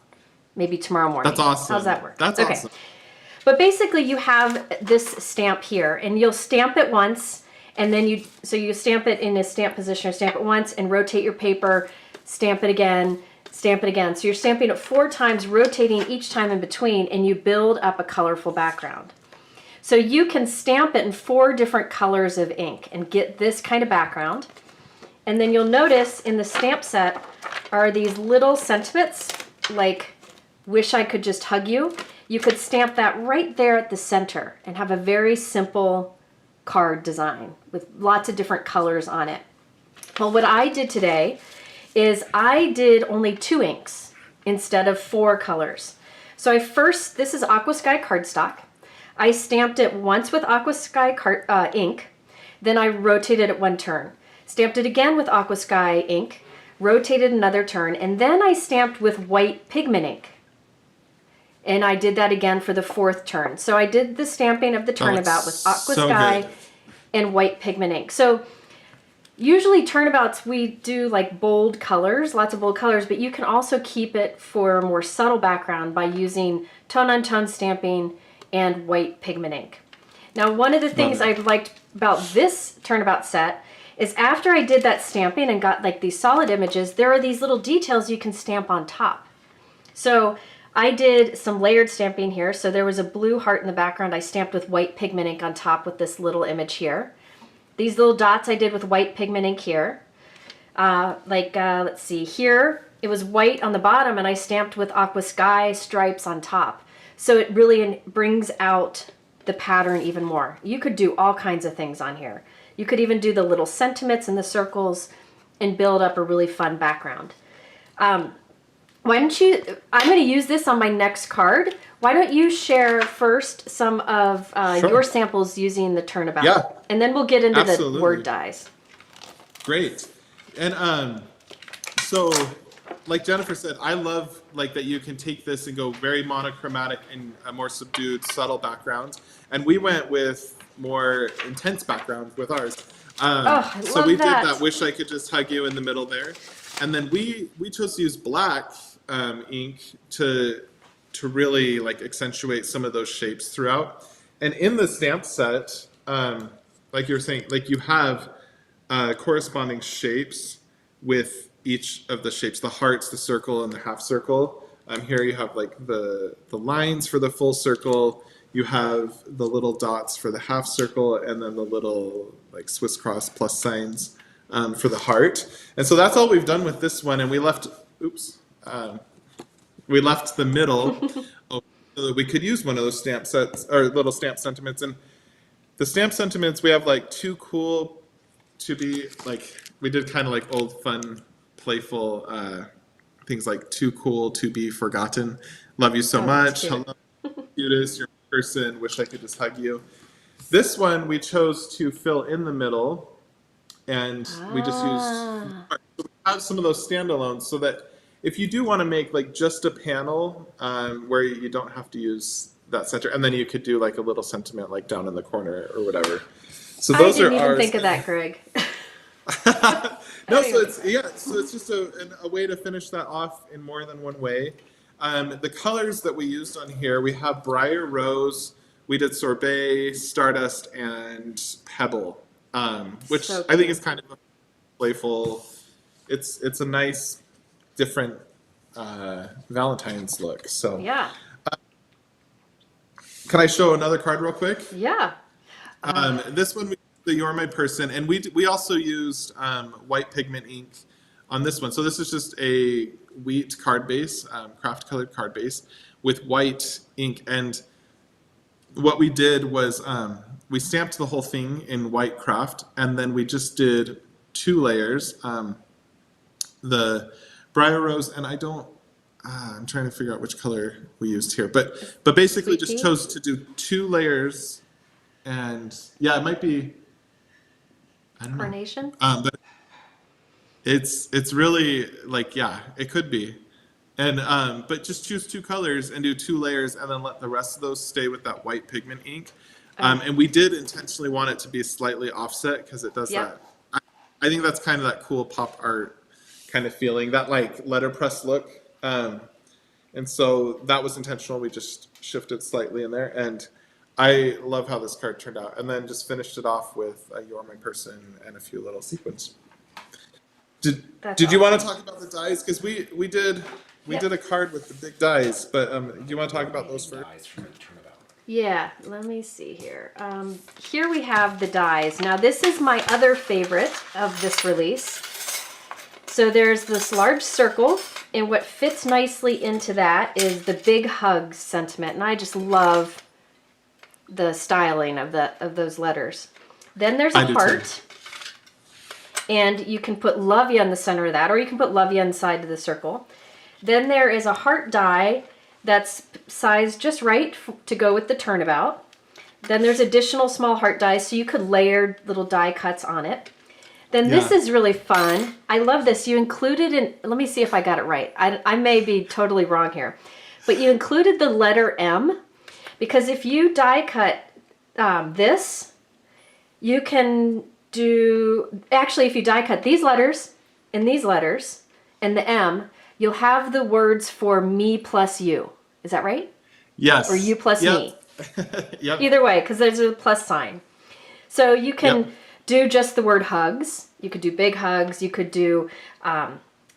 maybe tomorrow morning. That's awesome. How's that work? That's okay. awesome. But basically you have this stamp here, and you'll stamp it once, and then you stamp it in a stamp position, or stamp it once and rotate your paper, stamp it again, stamp it again. So you're stamping it 4 times, rotating each time in between, and you build up a colorful background. So you can stamp it in 4 different colors of ink and get this kind of background. And then you'll notice in the stamp set are these little sentiments, like "Wish I Could Just Hug You." You could stamp that right there at the center and have a very simple card design with lots of different colors on it. Well, what I did today is I did only 2 inks instead of 4 colors. So this is Aqua Sky cardstock. I stamped it once with Aqua Sky ink, then I rotated it 1 turn. Stamped it again with Aqua Sky ink, rotated another turn, and then I stamped with white pigment ink. And I did that again for the 4th turn. So I did the stamping of the Turnabout with Aqua Sky and white pigment ink. So usually Turnabouts, we do like bold colors, lots of bold colors, but you can also keep it for a more subtle background by using tone-on-tone stamping and white pigment ink. Now, one of the things I've liked about this Turnabout set is after I did that stamping and got like these solid images, there are these little details you can stamp on top. So I did some layered stamping here. So there was a blue heart in the background. I stamped with white pigment ink on top with this little image here. These little dots I did with white pigment ink here. Let's see, here it was white on the bottom, and I stamped with Aqua Sky stripes on top. So it really brings out the pattern even more. You could do all kinds of things on here. You could even do the little sentiments and the circles and build up a really fun background. I'm going to use this on my next card. Why don't you share first some of your samples using the Turnabout? Yeah. And then we'll get into Absolutely. the word dies. Great. And so like Jennifer said, I love like that you can take this and go very monochromatic and a more subdued, subtle background. And we went with more intense backgrounds with ours. So we did that "Wish I Could Just Hug You" in the middle there. And then we chose to use black ink to really like accentuate some of those shapes throughout. And in the stamp set, like you were saying, like you have corresponding shapes with each of the shapes, the hearts, the circle, and the half circle. Here you have like the lines for the full circle. You have the little dots for the half circle, and then the little like Swiss cross plus signs for the heart. And so that's all we've done with this one. And we left, we left the middle so that we could use one of those stamp sets or little stamp sentiments. And the stamp sentiments, we have like "Too Cool to Be," like we did kind of like old fun, playful things like "Too Cool to Be Forgotten," "Love You So Much," "Hello, Cutest," "You're my person," "Wish I Could Just Hug You." This one we chose to fill in the middle, and we just used, we have some of those standalones so that if you do want to make like just a panel where you don't have to use that center, and then you could do like a little sentiment like down in the corner or whatever. So those are ours. I didn't even think of that, Greg. No, so it's just a way to finish that off in more than one way. The colors that we used on here, we have Briar Rose, we did Sorbet, Stardust, and Pebble, which So I think cute. is kind of a playful. It's a nice, different Valentine's look. So, Yeah. can I show another card real quick? Yeah. This one, the You're My Person, and we also used white pigment ink on this one. So this is just a wheat card base, craft colored card base with white ink. And what we did was we stamped the whole thing in white craft, and then we just did 2 layers. The Briar Rose, and I'm trying to figure out which color we used here, but basically Sweet just pea? chose to do 2 layers, and yeah, it might be, I don't know, Carnation? but it's really like, yeah, it could be, and but just choose 2 colors and do 2 layers, and then let the rest of those stay with that white pigment ink, and we did intentionally want it to be slightly offset because it does Yep. that. I think that's kind of that cool pop art kind of feeling, that like letterpress look. And so that was intentional. We just shifted slightly in there. And I love how this card turned out. And then just finished it off with a You're My Person and a few little sequins. That's Did you want to awesome. talk about the dies? Because we did Yep. a card with the big dies, but do you want to talk about those first? Dies from the Turnabout. Yeah, let me see here. Here we have the dies. Now this is my other favorite of this release. So there's this large circle, and what fits nicely into that is the big hugs sentiment, and I just love the styling of those letters. Then there's a I do too. heart, and you can put love you on the center of that, or you can put love you on the side of the circle. Then there is a heart die that's sized just right to go with the Turnabout. Then there's additional small heart dies, so you could layer little die cuts on it. Then this Yeah. is really fun. I love this. You included in, let me see if I got it right. I may be totally wrong here. But you included the letter M, because if you die cut this, you can do, actually if you die cut these letters and the M, you'll have the words for me plus you. Is that right? Yes. Or you plus Yep. me. Yep. Either way, because there's a plus sign. So you can Yep. do just the word hugs. You could do big hugs. You could do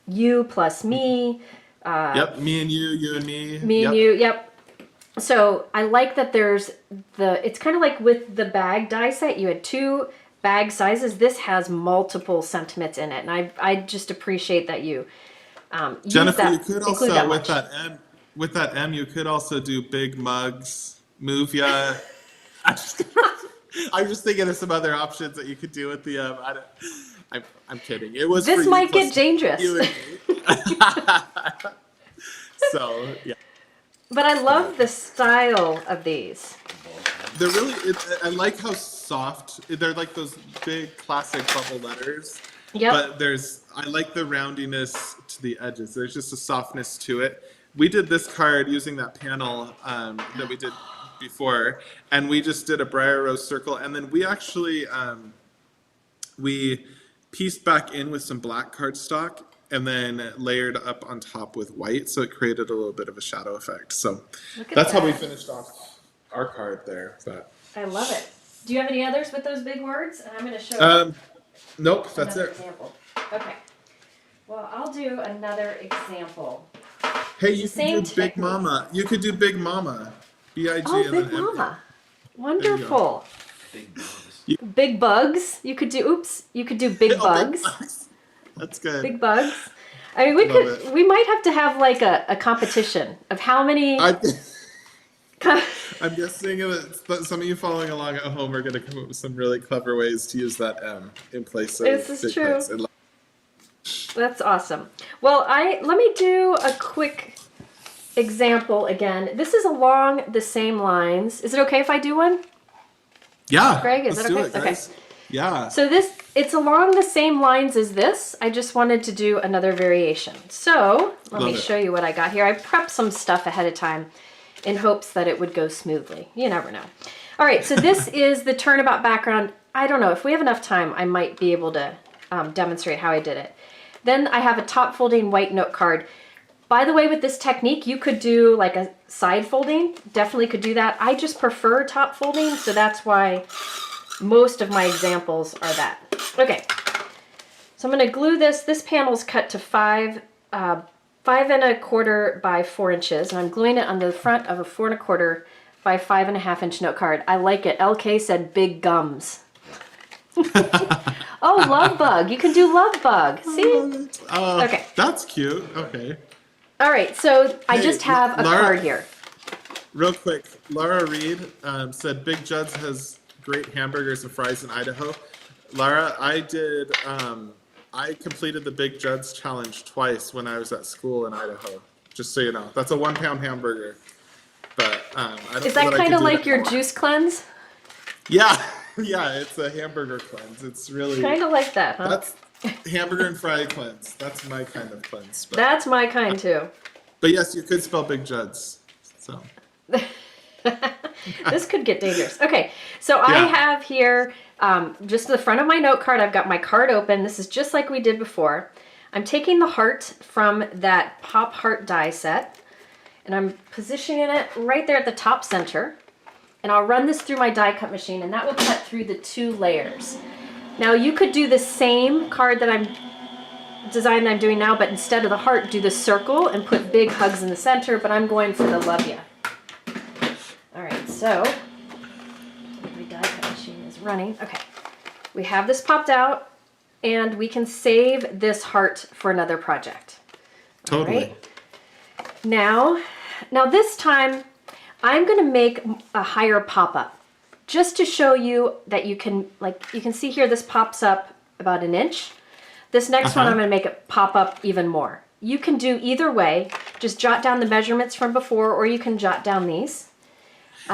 you plus me. Yep. Me and you and me. Me and Yep. you. Yep. So I like that there's it's kind of like with the bag die set. You had 2 bag sizes. This has multiple sentiments in it. And I just appreciate that you use Jennifer, that, you could include also that with much. that M, you could also do big mugs, move ya. I'm just thinking of some other options that you could do with the I'm kidding. It was for This you might plus get dangerous. you and me. So yeah, But I love the style of these. they're really. I like how soft. They're like those big classic bubble letters. Yep. But I like the roundiness to the edges. There's just a softness to it. We did this card using that panel that we did before, and we just did a Briar Rose circle, and then we actually we pieced back in with some black cardstock, and then layered up on top with white, so it created a little bit of a shadow effect. So Look at that's how we that. finished off our card there. But I love it. Do you have any others with those big words? And I'm going to show nope, that's another it. example. Okay. Well, I'll do another example. Hey, you Same could do Big technique. Mama. You could do Big Mama. B-I-G Oh, and Big then M. Mama. go. Wonderful. Big bugs. Big bugs. You could do, you could do big Oh, bugs. Big Bugs. That's good. Big bugs. I mean, Love we might have to have like a competition of how many. I'm guessing that some of you following along at home are going to come up with some really clever ways to use that M in place of This is big true. bugs. That's awesome. Well, let me do a quick example again. This is along the same lines. Is it okay if I do one? Yeah, Greg, is let's that do okay? it, guys. Yeah. So it's along the same lines as this. I just wanted to do another variation. So let me Love it. show you what I got here. I prepped some stuff ahead of time in hopes that it would go smoothly. You never know. All right, so this is the Turnabout background. I don't know, if we have enough time, I might be able to demonstrate how I did it. Then I have a top folding white note card. By the way, with this technique, you could do like a side folding. Definitely could do that. I just prefer top folding, so that's why most of my examples are that. Okay, so I'm going to glue this. This panel's cut to 5 1/4 by 4 inches, and I'm gluing it on the front of a 4 1/4 by 5 1/2 inch note card. I like it. LK said big gums. Oh, love bug. You can do love bug. See? Okay. That's cute. Okay. All right, so I Hey, just have a Laura- card here. Real quick, Laura Reed said Big Judd's has great hamburgers and fries in Idaho. Laura, I completed the Big Judd's challenge twice when I was at school in Idaho. Just so you know, that's a 1 pound hamburger. But I don't Is know that I kind could of do like that your anymore. juice cleanse? Yeah, yeah, it's a hamburger cleanse. It's really Kind of like that, huh? that's hamburger and fry cleanse. That's my kind of cleanse. That's my kind too. But yes, you could spell Big Judd's. So This could get dangerous. Okay, so I Yeah. have here just the front of my note card. I've got my card open. This is just like we did before. I'm taking the heart from that pop heart die set, and I'm positioning it right there at the top center. And I'll run this through my die cut machine, and that will cut through the 2 layers. Now you could do the same card that I'm doing now, but instead of the heart, do the circle and put big hugs in the center, but I'm going for the love ya. All right, so my die cut machine is running. Okay, we have this popped out, and we can save this heart for another project. totally. All right. Now this time, I'm going to make a higher pop-up just to show you that you can see here, this pops up about 1 inch. This next one, I'm going to make it pop up even more. You can do either way. Just jot down the measurements from before, or you can jot down these.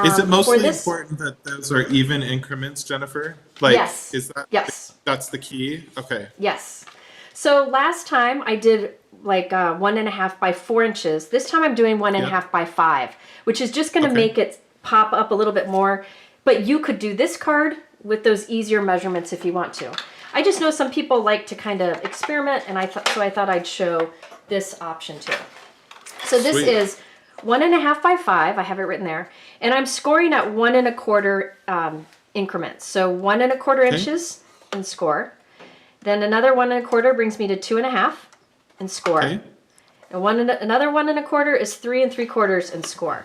Is it mostly this- important that those are even increments, Jennifer? Like, Yes. Is that Yes. That's the key. Okay. Yes. So last time I did like 1.5 by 4 inches. This time I'm doing 1.5 by 5, which is just going to Okay. make it pop up a little bit more. But you could do this card with those easier measurements if you want to. I just know some people like to kind of experiment, and I thought I'd show this option too. So this Sweet. is 1.5 by 5. I have it written there, and I'm scoring at 1 1/4 increments. So 1 1/4 inches and score. Then another 1 1/4 brings me to 2.5 and score. Okay. And another 1 1/4 is 3 3/4 and score.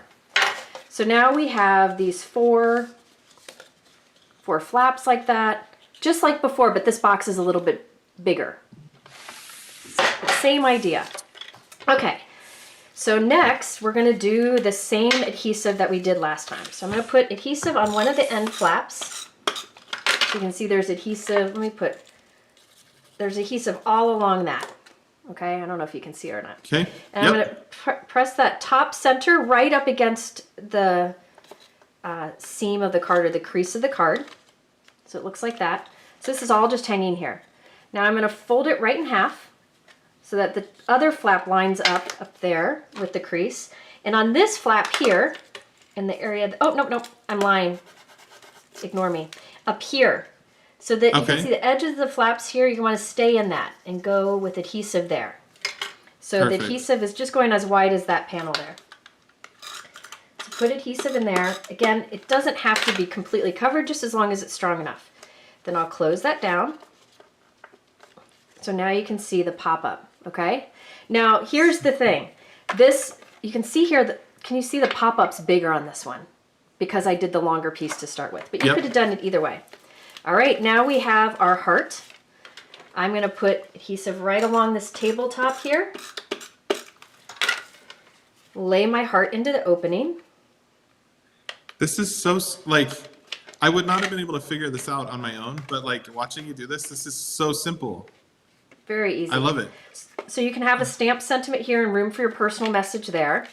So now we have these four flaps like that, just like before, but this box is a little bit bigger. Same idea. Okay, so next we're going to do the same adhesive that we did last time. So I'm going to put adhesive on one of the end flaps. You can see there's adhesive. There's adhesive all along that. Okay, I don't know if you can see it or not. Okay. And I'm going to press that top center right up against the seam of the card, or the crease of the card. So it looks like that. So this is all just hanging here. Now I'm going to fold it right in half so that the other flap lines up there with the crease. And on this flap here, in the area, oh, no, I'm lying. Ignore me. Up here, so that you can see the edges of the flaps here, you want to stay in that and go with adhesive there. So Perfect. the adhesive is just going as wide as that panel there. So put adhesive in there. Again, it doesn't have to be completely covered, just as long as it's strong enough. Then I'll close that down. So now you can see the pop-up, okay? Now, here's the thing. This, you can see here, can you see the pop-up's bigger on this one? Because I did the longer piece to start with. But you could have done it either way. All right, now we have our heart. I'm going to put adhesive right along this tabletop here. Lay my heart into the opening. This is so, like, I would not have been able to figure this out on my own, but like watching you do this is so simple. Very easy. I love it. So you can have a stamped sentiment here and room for your personal message there.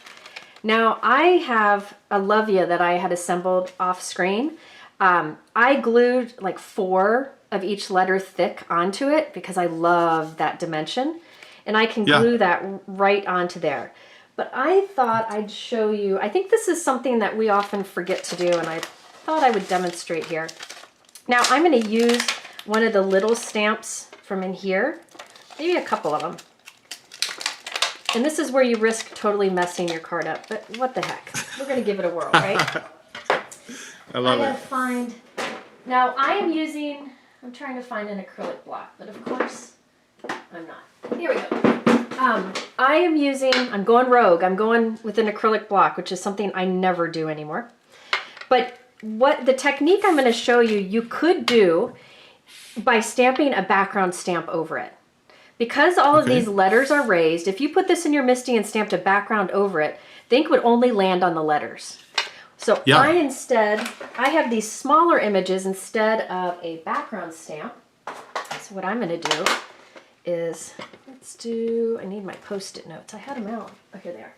Now I have a love ya that I had assembled off screen. I glued like 4 of each letter thick onto it because I love that dimension. And I can glue that right onto there. But I thought I'd show you, I think this is something that we often forget to do, and I thought I would demonstrate here. Now I'm going to use one of the little stamps from in here, maybe a couple of them. And this is where you risk totally messing your card up, but what the heck? We're gonna give it a whirl, right? I love gotta it. find, now I am using, I'm trying to find an acrylic block, but of course I'm not. Here we go. I am using, I'm going rogue. I'm going with an acrylic block, which is something I never do anymore. But what the technique I'm gonna show you, you could do by stamping a background stamp over it. Because all of these letters are raised, if you put this in your MISTI and stamped a background over it, the ink would only land on the letters. So Yeah. I have these smaller images instead of a background stamp. So what I'm going to do is, I need my Post-it notes. I had them out. Oh, here they are.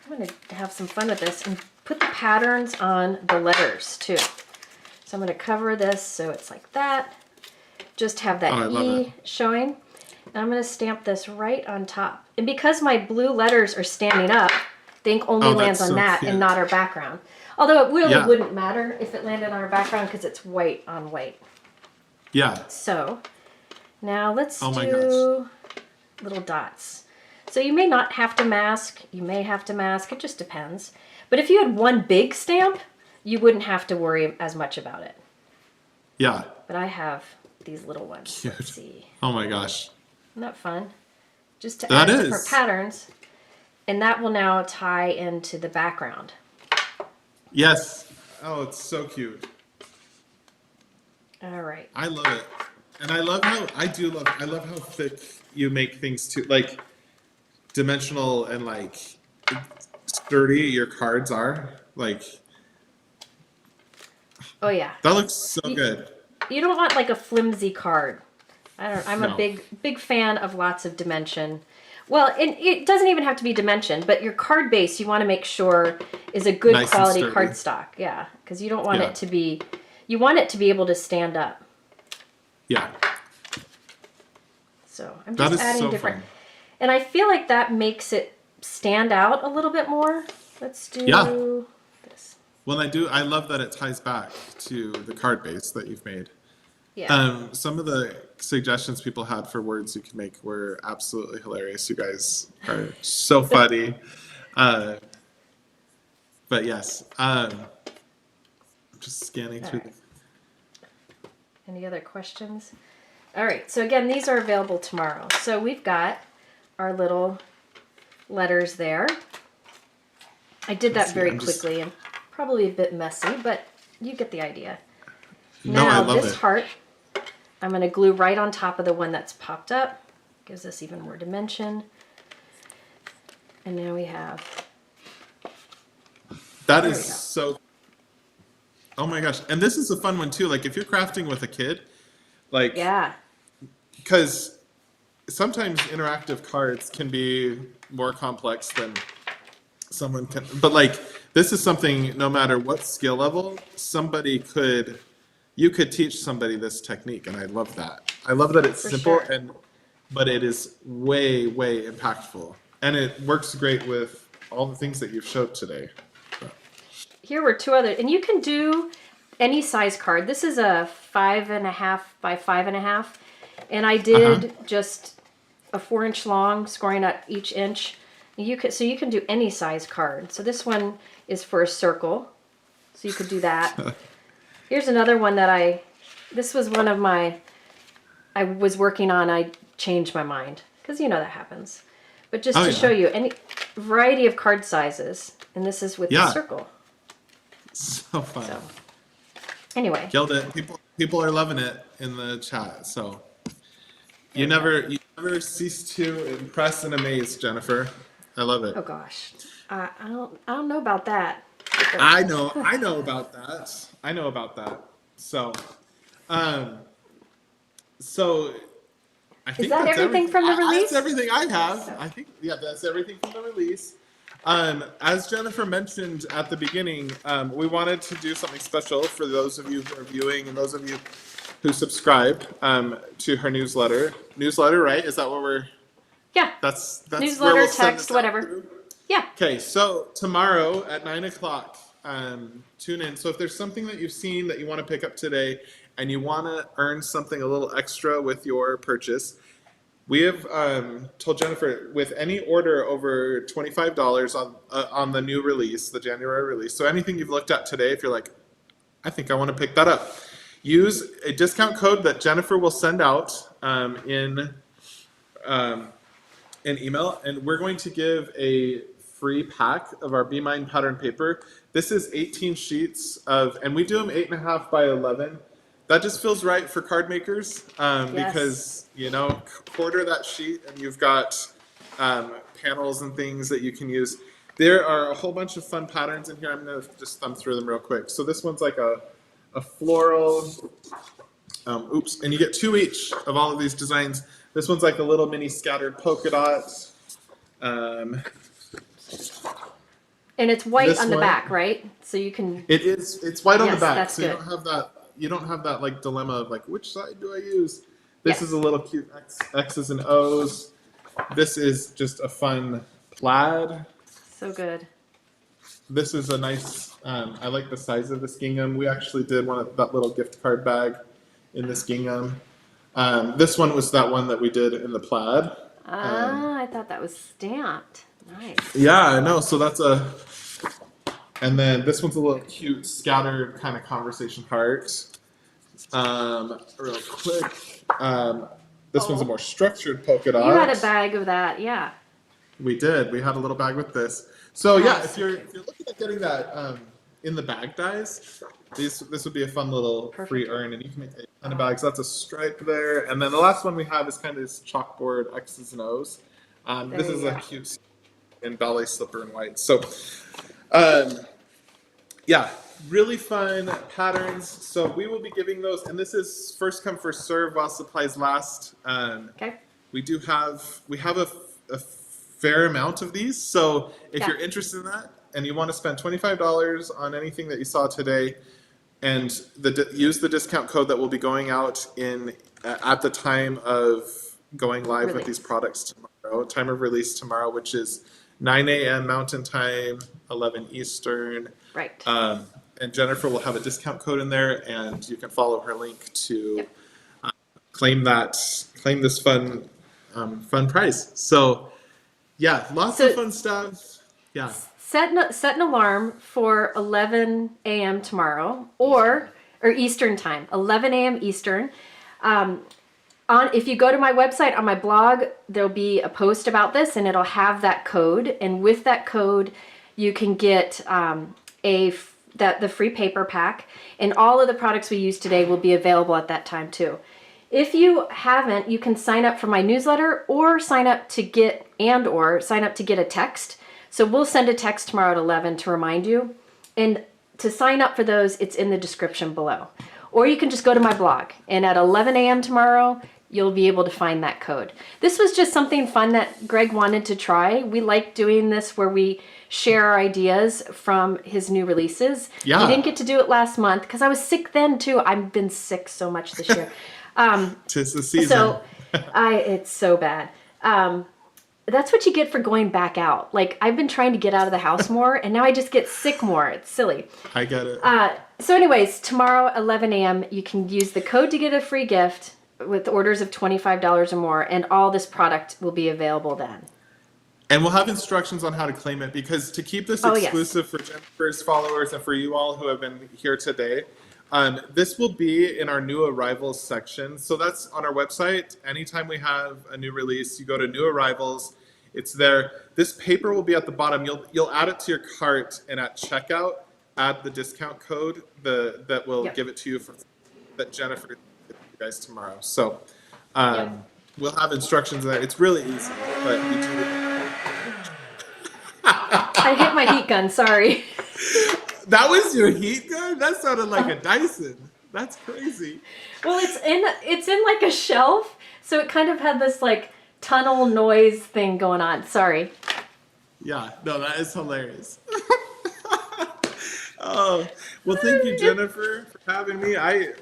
I'm going to have some fun with this and put the patterns on the letters too. So I'm going to cover this so it's like that. Just have that E showing. And I'm going to stamp this right on top. And because my blue letters are standing up, the ink only lands on that and not our background. Although it really wouldn't matter if it landed on our background because it's white on white. Yeah. So now let's do little dots. So you may not have to mask. You may have to mask. It just depends. But if you had one big stamp, you wouldn't have to worry as much about it. Yeah. But I have these little ones. Cute. Let's see. Oh my gosh. Isn't that fun? Just to add different patterns. And that will now tie into the background. Yes. Oh, it's so cute. All right. I love it. And I love how, I love how thick you make things too, like dimensional and like sturdy your cards are. Like, oh yeah. that looks so good. You don't want like a flimsy card. I'm No. a big fan of lots of dimension. Well, it doesn't even have to be dimension, but your card base you want to make sure is a good Nice and quality sturdy. cardstock. Yeah, because you don't want it to be, you want it to be able to stand up. Yeah. So I'm That just is adding so different. fun. And I feel like that makes it stand out a little bit more. Let's do this. Well, I love that it ties back to the card base that you've made. Yeah. Some of the suggestions people had for words you could make were absolutely hilarious. You guys are so funny. But yes, just scanning through. Right. Any other questions? All right. So again, these are available tomorrow. So we've got our little letters there. I did that very quickly and probably a bit messy, but you get the idea. No, I Now love this it. heart, I'm going to glue right on top of the one that's popped up. Gives us even more dimension. And now we have. That is so. Oh my gosh! And this is a fun one too. Like if you're crafting with a kid, like because sometimes interactive cards can be more complex than someone can. But like this is something. No matter what skill level, you could teach somebody this technique, and I love that. I love that it's simple but it is way, way impactful, and it works great with all the things that you've showed today. So. Here were two other, and you can do any size card. This is a 5.5 by 5.5, and I did just a 4-inch long, scoring at each inch. You can do any size card. So this one is for a circle, so you could do that. Here's another one that this was one of my, I was working on, I changed my mind. Because you know that happens. But just to show you, any variety of card sizes. And this is with the circle. So fun. So, anyway. Killed it. People are loving it in the chat. So you never cease to impress and amaze, Jennifer. I love it. Oh gosh. I don't know about that. I know about that. I know about that. So, I think is that that's everything from the release? That's everything I have. I think, that's everything from the release. As Jennifer mentioned at the beginning, we wanted to do something special for those of you who are viewing and those of you who subscribe to her newsletter. Newsletter, right? Is that what we're? Yeah. That's newsletter, we'll send text, this out whatever. through. Yeah. Okay, so tomorrow at 9:00, tune in. So if there's something that you've seen that you want to pick up today and you want to earn something a little extra with your purchase, We have told Jennifer with any order over $25 on the new release, the January release. So anything you've looked at today, if you're like, I think I want to pick that up, use a discount code that Jennifer will send out in an email, and we're going to give a free pack of our Be Mine pattern paper. This is 18 sheets of, and we do them 8.5 by 11. That just feels right for card makers because, you know, quarter that sheet and you've got panels and things that you can use. There are a whole bunch of fun patterns in here. I'm going to just thumb through them real quick. So this one's like a floral, and you get 2 each of all of these designs. This one's like a little mini scattered polka dot. And it's white on the back, right? So you can. It is. It's white on the back, that's so good. you don't have that like dilemma of like which side do I use. This Yes. is a little cute X's and O's. This is just a fun plaid. So good. This is a nice. I like the size of this gingham. We actually did one of that little gift card bag in this gingham. This one was that one that we did in the plaid. I thought that was stamped. Nice. Yeah, no. So that's a. And then this one's a little cute, scattered kind of conversation heart. Real quick. This one's a more structured polka dot. You had a bag of that, yeah. We did. We had a little bag with this. So yeah, That's if you're looking at getting that in the bag dies, this would be a fun little free earn, and you can make a ton of bags. That's a stripe there, and then the last one we have is kind of this chalkboard X's and O's. This is a cute in ballet slipper in white. So, yeah, really fun patterns. So we will be giving those, and this is first come first serve while supplies last. Okay. We have a fair amount of these. So if you're interested in that and you want to spend $25 on anything that you saw today, and use the discount code that will be going out at the time of going live with these products tomorrow, time of release tomorrow, which is 9 a.m. Mountain Time, 11 Eastern. Right. And Jennifer will have a discount code in there, and you can follow her link to claim this fun prize. So yeah, lots of fun stuff. Yeah. Set an alarm for 11 a.m. tomorrow, or Eastern time, 11 a.m. Eastern. If you go to my website on my blog, there'll be a post about this, and it'll have that code. And with that code, you can get the free paper pack, and all of the products we use today will be available at that time too. If you haven't, you can sign up for my newsletter, or sign up to get a text. So we'll send a text tomorrow at 11 to remind you. And to sign up for those, it's in the description below. Or you can just go to my blog, and at 11 a.m. tomorrow, you'll be able to find that code. This was just something fun that Greg wanted to try. We like doing this where we share our ideas from his new releases. Yeah. He didn't get to do it last month because I was sick then too. I've been sick so much this year. 'Tis the season. So it's so bad. That's what you get for going back out. Like, I've been trying to get out of the house more, and now I just get sick more. It's silly. I get it. So anyways, tomorrow, 11 a.m., you can use the code to get a free gift with orders of $25 or more, and all this product will be available then. And we'll have instructions on how to claim it, because to keep this exclusive for Jennifer's followers and for you all who have been here today, this will be in our new arrivals section. So that's on our website. Anytime we have a new release, you go to new arrivals. It's there. This paper will be at the bottom. You'll add it to your cart, and at checkout, add the discount code that will give it to you that Jennifer will give you guys tomorrow. So we'll have instructions there. It's really easy, but we do. I hit my heat gun, sorry. That was your heat gun? That sounded like a Dyson. That's crazy. Well, it's in like a shelf, so it kind of had this like tunnel noise thing going on. Sorry. Yeah, no, that is hilarious. Oh, well, thank you, Jennifer, for having me.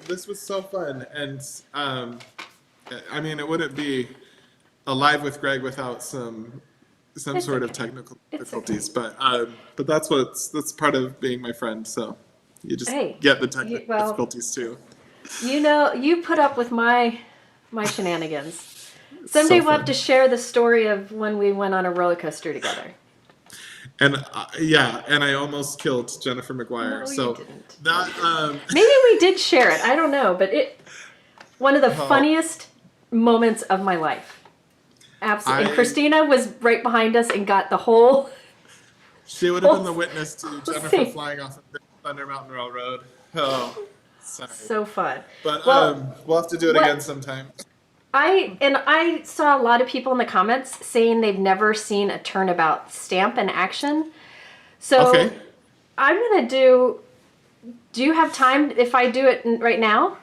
This was so fun, and I mean, it wouldn't be Alive with Greg without some sort of technical difficulties, but that's part of being my friend. So you just get the technical difficulties too. You know, you put up with my shenanigans. Someday So we'll have fun. to share the story of when we went on a roller coaster together. And yeah, and I almost killed Jennifer McGuire. No, you So didn't. that Maybe we did share it. I don't know, but one of the oh, funniest moments of my life. Absolutely. And I Christina was right behind us and got the whole she would have been the witness to Jennifer thing. flying off of Thunder Mountain Railroad. Oh, sorry. So fun. But Well, we'll have to do it what- again sometime. I saw a lot of people in the comments saying they've never seen a Turnabout stamp in action. So Okay. I'm gonna do you have time if I do it right now?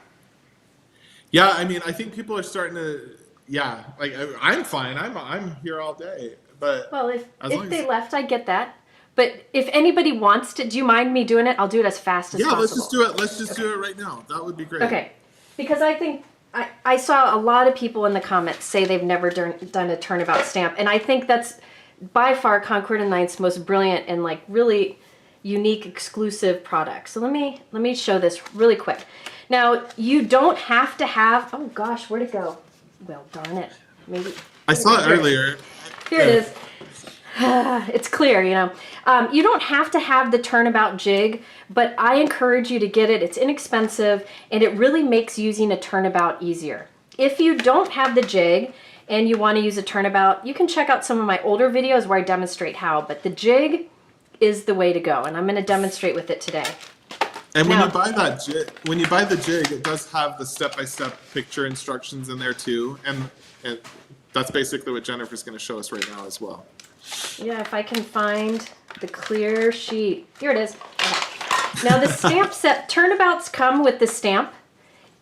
Yeah, I mean, I think people are starting to. Yeah, like I'm fine. I'm here all day. But Well, if as long they as, left, I get that. But if anybody wants to, do you mind me doing it? I'll do it as fast as yeah, possible. let's just do it. Let's just do it right now. That would be great. Okay, because I think I saw a lot of people in the comments say they've never done a Turnabout stamp, and I think that's by far Concord and Ninth's most brilliant and like really unique, exclusive product. So let me show this really quick. Now you don't have to have. Oh gosh, where'd it go? Well, darn it. Maybe I saw it Here. earlier. Here it is. It's clear, you know. You don't have to have the Turnabout jig, but I encourage you to get it. It's inexpensive, and it really makes using a Turnabout easier. If you don't have the jig and you want to use a Turnabout, you can check out some of my older videos where I demonstrate how, but the jig is the way to go, and I'm going to demonstrate with it today. And when Now- you buy that jig, when you buy the jig, it does have the step-by-step picture instructions in there too, and that's basically what Jennifer's going to show us right now as well. Yeah, if I can find the clear sheet. Here it is. Now the stamp set, Turnabouts come with the stamp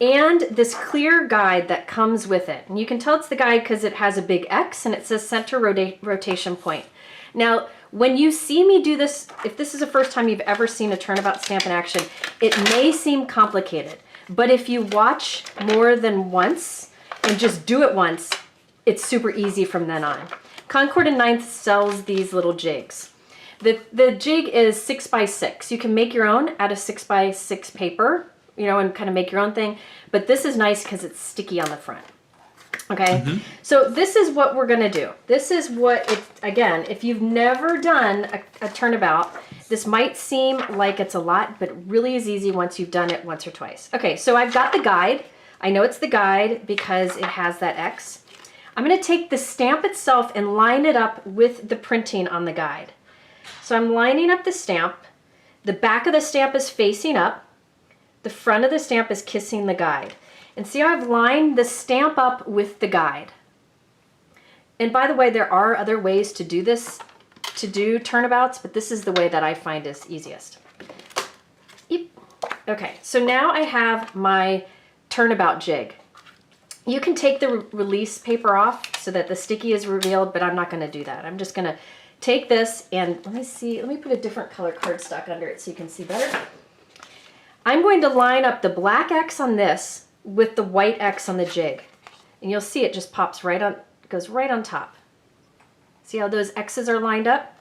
and this clear guide that comes with it. And you can tell it's the guide because it has a big X and it says center rotation point. Now, when you see me do this, if this is the first time you've ever seen a Turnabout stamp in action, it may seem complicated. But if you watch more than once and just do it once, it's super easy from then on. Concord and Ninth sells these little jigs. The jig is 6x6. You can make your own out of 6x6 paper, you know, and kind of make your own thing. But this is nice because it's sticky on the front. Okay, so this is what we're gonna do. This is what, again, if you've never done a Turnabout, this might seem like it's a lot, but it really is easy once you've done it once or twice. Okay, so I've got the guide. I know it's the guide because it has that X. I'm going to take the stamp itself and line it up with the printing on the guide. So I'm lining up the stamp. The back of the stamp is facing up. The front of the stamp is kissing the guide. And see how I've lined the stamp up with the guide. And by the way, there are other ways to do this, to do Turnabouts, but this is the way that I find is easiest. Yep. Okay, so now I have my Turnabout jig. You can take the release paper off so that the sticky is revealed, but I'm not going to do that. I'm just going to take this and let me put a different color cardstock under it so you can see better. I'm going to line up the black X on this with the white X on the jig. And you'll see it just pops right on, goes right on top. See how those X's are lined up?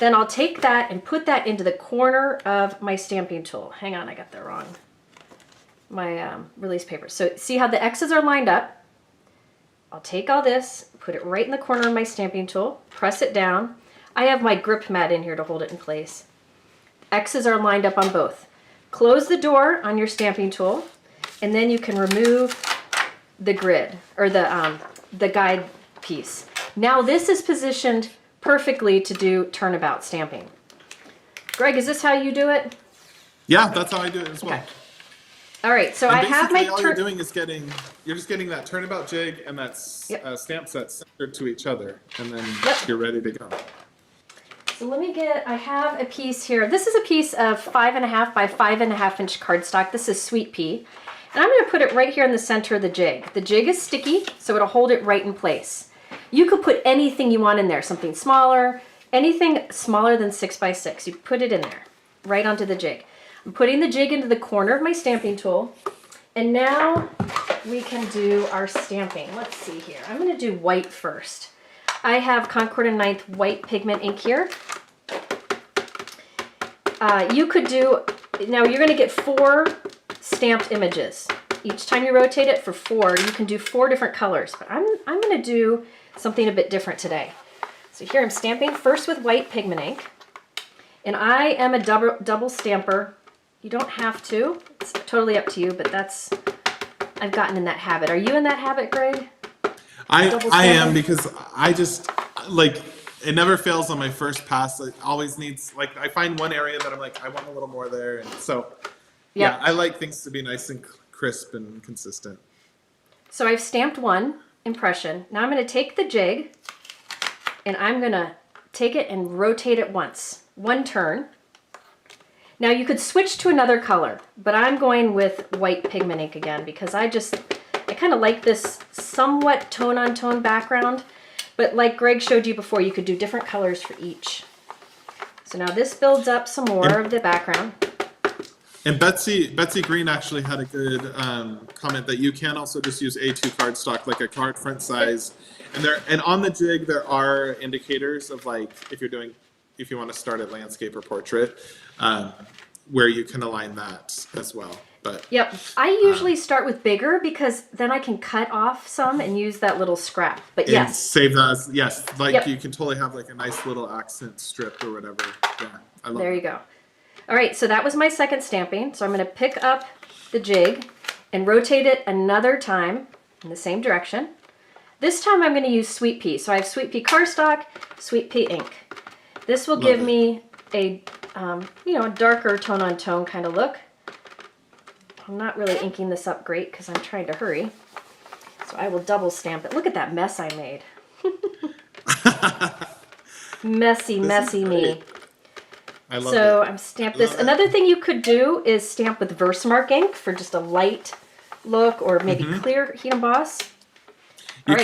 Then I'll take that and put that into the corner of my stamping tool. Hang on, I got that wrong. My release paper. So see how the X's are lined up? I'll take all this, put it right in the corner of my stamping tool, press it down. I have my grip mat in here to hold it in place. X's are lined up on both. Close the door on your stamping tool, and then you can remove the grid, or the guide piece. Now this is positioned perfectly to do Turnabout stamping. Greg, is this how you do it? Yeah, that's how I do it as well. Okay. All right, so And I have my basically all you're doing is you're just getting that Turnabout jig and that Yep. stamp set centered to each other, and then Yep. you're ready to go. So let me I have a piece here. This is a piece of 5.5 by 5.5 inch cardstock. This is Sweet Pea. And I'm gonna put it right here in the center of the jig. The jig is sticky, so it'll hold it right in place. You could put anything you want in there, something smaller, anything smaller than 6x6. You put it in there, right onto the jig. I'm putting the jig into the corner of my stamping tool. And now we can do our stamping. Let's see here. I'm gonna do white first. I have Concord and Ninth white pigment ink here. You could do, now you're gonna get 4 stamped images. Each time you rotate it for 4, you can do 4 different colors. But I'm going to do something a bit different today. So here I'm stamping first with white pigment ink. And I am a double stamper. You don't have to. It's totally up to you, but I've gotten in that habit. Are you in that habit, Greg? I am, because I just, like, it never fails on my first pass. It always needs, like, I find one area that I'm like, I want a little more there. And so, yeah, I like things to be nice and crisp and consistent. So I've stamped one impression. Now I'm going to take the jig and I'm going to take it and rotate it once. One turn. Now you could switch to another color, but I'm going with white pigment ink again because I kind of like this somewhat tone-on-tone background, but like Greg showed you before, you could do different colors for each. So now this builds up some more of the background. And Betsy Green actually had a good comment that you can also just use A2 cardstock, like a card front size. And on the jig there are indicators of, like, if you want to start at landscape or portrait, where you can align that as well. But yep, I usually start with bigger because then I can cut off some and use that little scrap. But yes, save that as, you can totally have like a nice little accent strip or whatever. Yeah, I love. There you go. All right, so that was my second stamping. So I'm going to pick up the jig and rotate it another time in the same direction. This time I'm going to use Sweet Pea. So I have Sweet Pea cardstock, Sweet Pea ink. This will give me a darker tone-on-tone kind of look. I'm not really inking this up great because I'm trying to hurry. So I will double stamp it. Look at that mess I made. Messy me. I love so it. I'm stamped this. Another thing you could do is stamp with Versamark ink for just a light look, or maybe clear heat emboss. You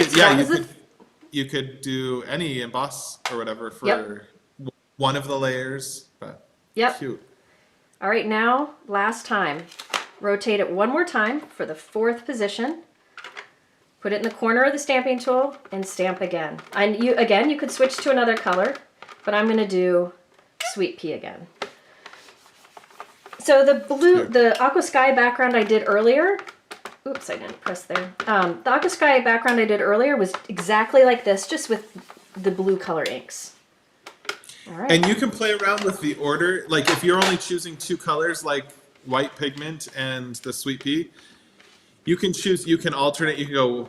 could do any emboss or whatever for one of the layers. But cute. All right, now last time. Rotate it one more time for the 4th position. Put it in the corner of the stamping tool and stamp again. And you could switch to another color, but I'm going to do Sweet Pea again. So the Aqua Sky background I did earlier, oops, I didn't press there. The Aqua Sky background I did earlier was exactly like this, just with the blue color inks. All right. And you can play around with the order. Like if you're only choosing 2 colors, like white pigment and the Sweet Pea, you can alternate. You can go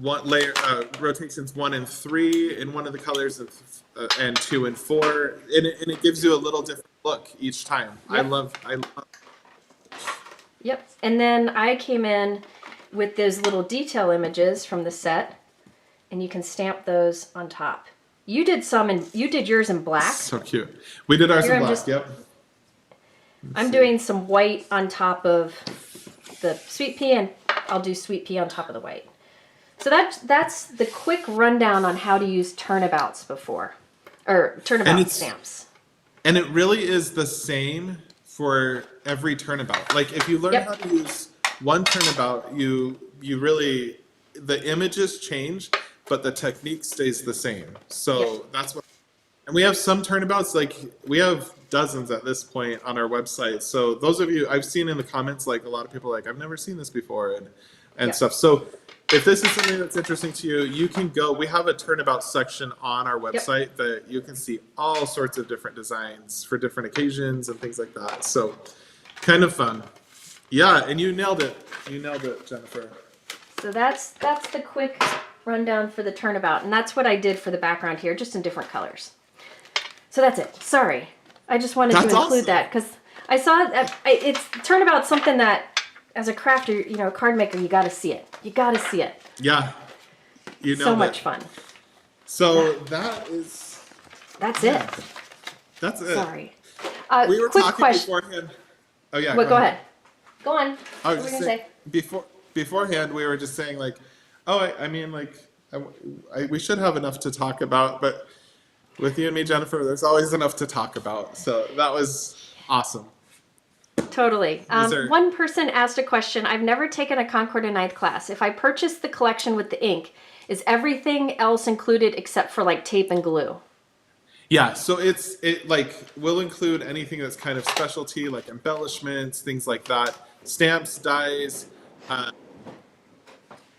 one layer, rotations 1 and 3 in one of the colors, and 2 and 4, and it gives you a little different look each time. Yep. I love. Yep. And then I came in with those little detail images from the set, and you can stamp those on top. You did yours in black. So cute. We did ours in black. Yep. I'm doing some white on top of the Sweet Pea, and I'll do Sweet Pea on top of the white. So that's the quick rundown on how to use turnabouts turnabout stamps. And it really is the same for every turnabout. Like if you learn how to use one turnabout, you really, the images change, but the technique stays the same. So that's what. And we have some turnabouts, like we have dozens at this point on our website. So those of you, I've seen in the comments, like a lot of people are like, I've never seen this before and stuff. So if this is something that's interesting to you, you can go, we have a turnabout section on our website that you can see all sorts of different designs for different occasions and things like that. So kind of fun. Yeah, and you nailed it. You nailed it, Jennifer. So that's the quick rundown for the turnabout. And that's what I did for the background here, just in different colors. So that's it. Sorry. I just wanted to include that because I saw it's turnabout something that as a crafter, a card maker, you got to see it. You got to see it. Yeah. You know, so much fun. So that's it. That's it. Sorry. We were quick talking question. beforehand. Oh yeah. Go ahead. Go on. I was just saying, beforehand we were just saying like, we should have enough to talk about, but with you and me, Jennifer, there's always enough to talk about. So that was awesome. Totally. One person asked a question. I've never taken a Concord and Ninth class. If I purchase the collection with the ink, is everything else included except for like tape and glue? Yeah, so we'll include anything that's kind of specialty, like embellishments, things like that, stamps, dies,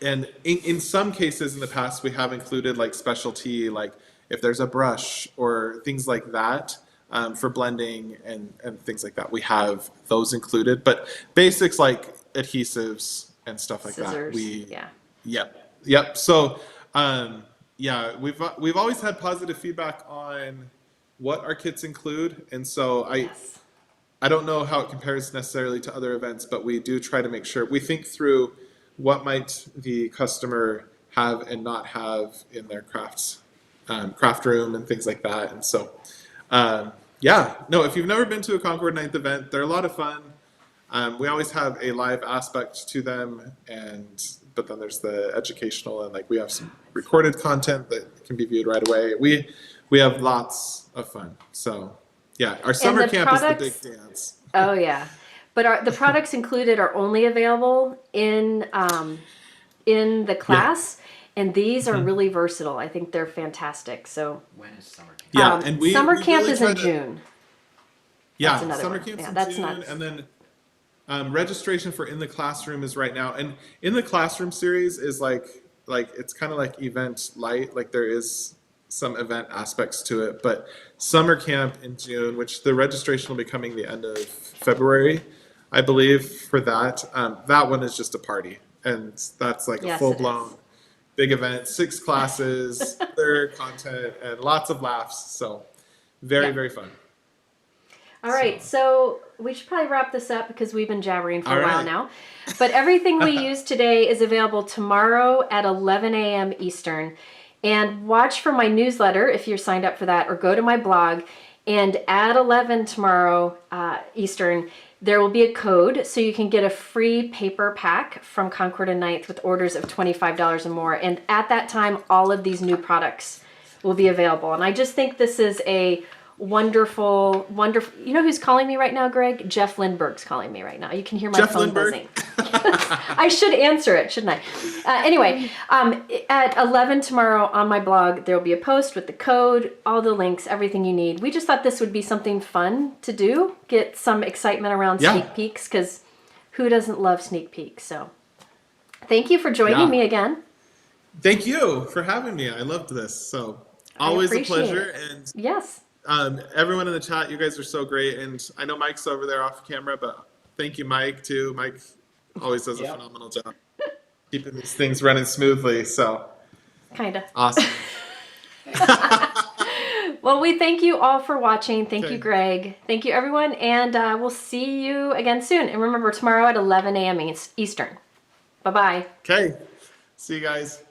And in some cases in the past, we have included like specialty, like if there's a brush or things like that for blending and things like that, we have those included. But basics like adhesives and stuff like Scissors, that, yep. So yeah, we've always had positive feedback on what our kits include, and so Yes. I don't know how it compares necessarily to other events, but we do try to make sure we think through what might the customer have and not have in their craft room and things like that. And so, yeah, no, if you've never been to a Concord 9th event, they're a lot of fun. We always have a live aspect to them, but then there's the educational, and like we have some recorded content that can be viewed right away. We have lots of fun. So yeah, our summer camp is the big dance. Oh yeah, but the products included are only available in the class, and these are really versatile. I think they're fantastic. So When is summer camp? Yeah, and summer we camp really is try in to- June. Yeah, That's another summer one. camp's Yeah, in that's June, nuts. and then registration for In the Classroom is right now. And In the Classroom series is like it's kind of like event light. Like there is some event aspects to it, but summer camp in June, which the registration will be coming the end of February, I believe, for that. That one is just a party, and that's like Yes, a it full is. blown big event, 6 classes, their content, and lots of laughs. So very, Yeah. very fun. All right, so we should probably wrap this up because we've been jabbering for All a while right. now. But everything we used today is available tomorrow at 11 a.m. Eastern. And watch for my newsletter if you're signed up for that, or go to my blog. And at 11 tomorrow Eastern, there will be a code so you can get a free paper pack from Concord and 9th with orders of $25 or more. And at that time, all of these new products will be available. And I just think this is a wonderful. You know who's calling me right now, Greg? Jeff Lindbergh's calling me right now. You can hear my Jeff phone Lindbergh? buzzing. I should answer it, shouldn't I? Anyway, at 11 tomorrow on my blog, there will be a post with the code, all the links, everything you need. We just thought this would be something fun to do, get some excitement around Yeah. sneak peeks, because who doesn't love sneak peeks? So thank you for joining me again. Thank you for having me. I loved this. So always a appreciate pleasure. it. And Yes. everyone in the chat, you guys are so great. And I know Mike's over there off camera, but thank you, Mike, too. Mike always does a Yep. phenomenal job keeping these things running smoothly. So Kind of. awesome. Well, we thank you all for watching. Thank Okay. you, Greg. Thank you, everyone. And we'll see you again soon. And remember, tomorrow at 11 a.m. Eastern. Bye-bye. Okay. See you guys.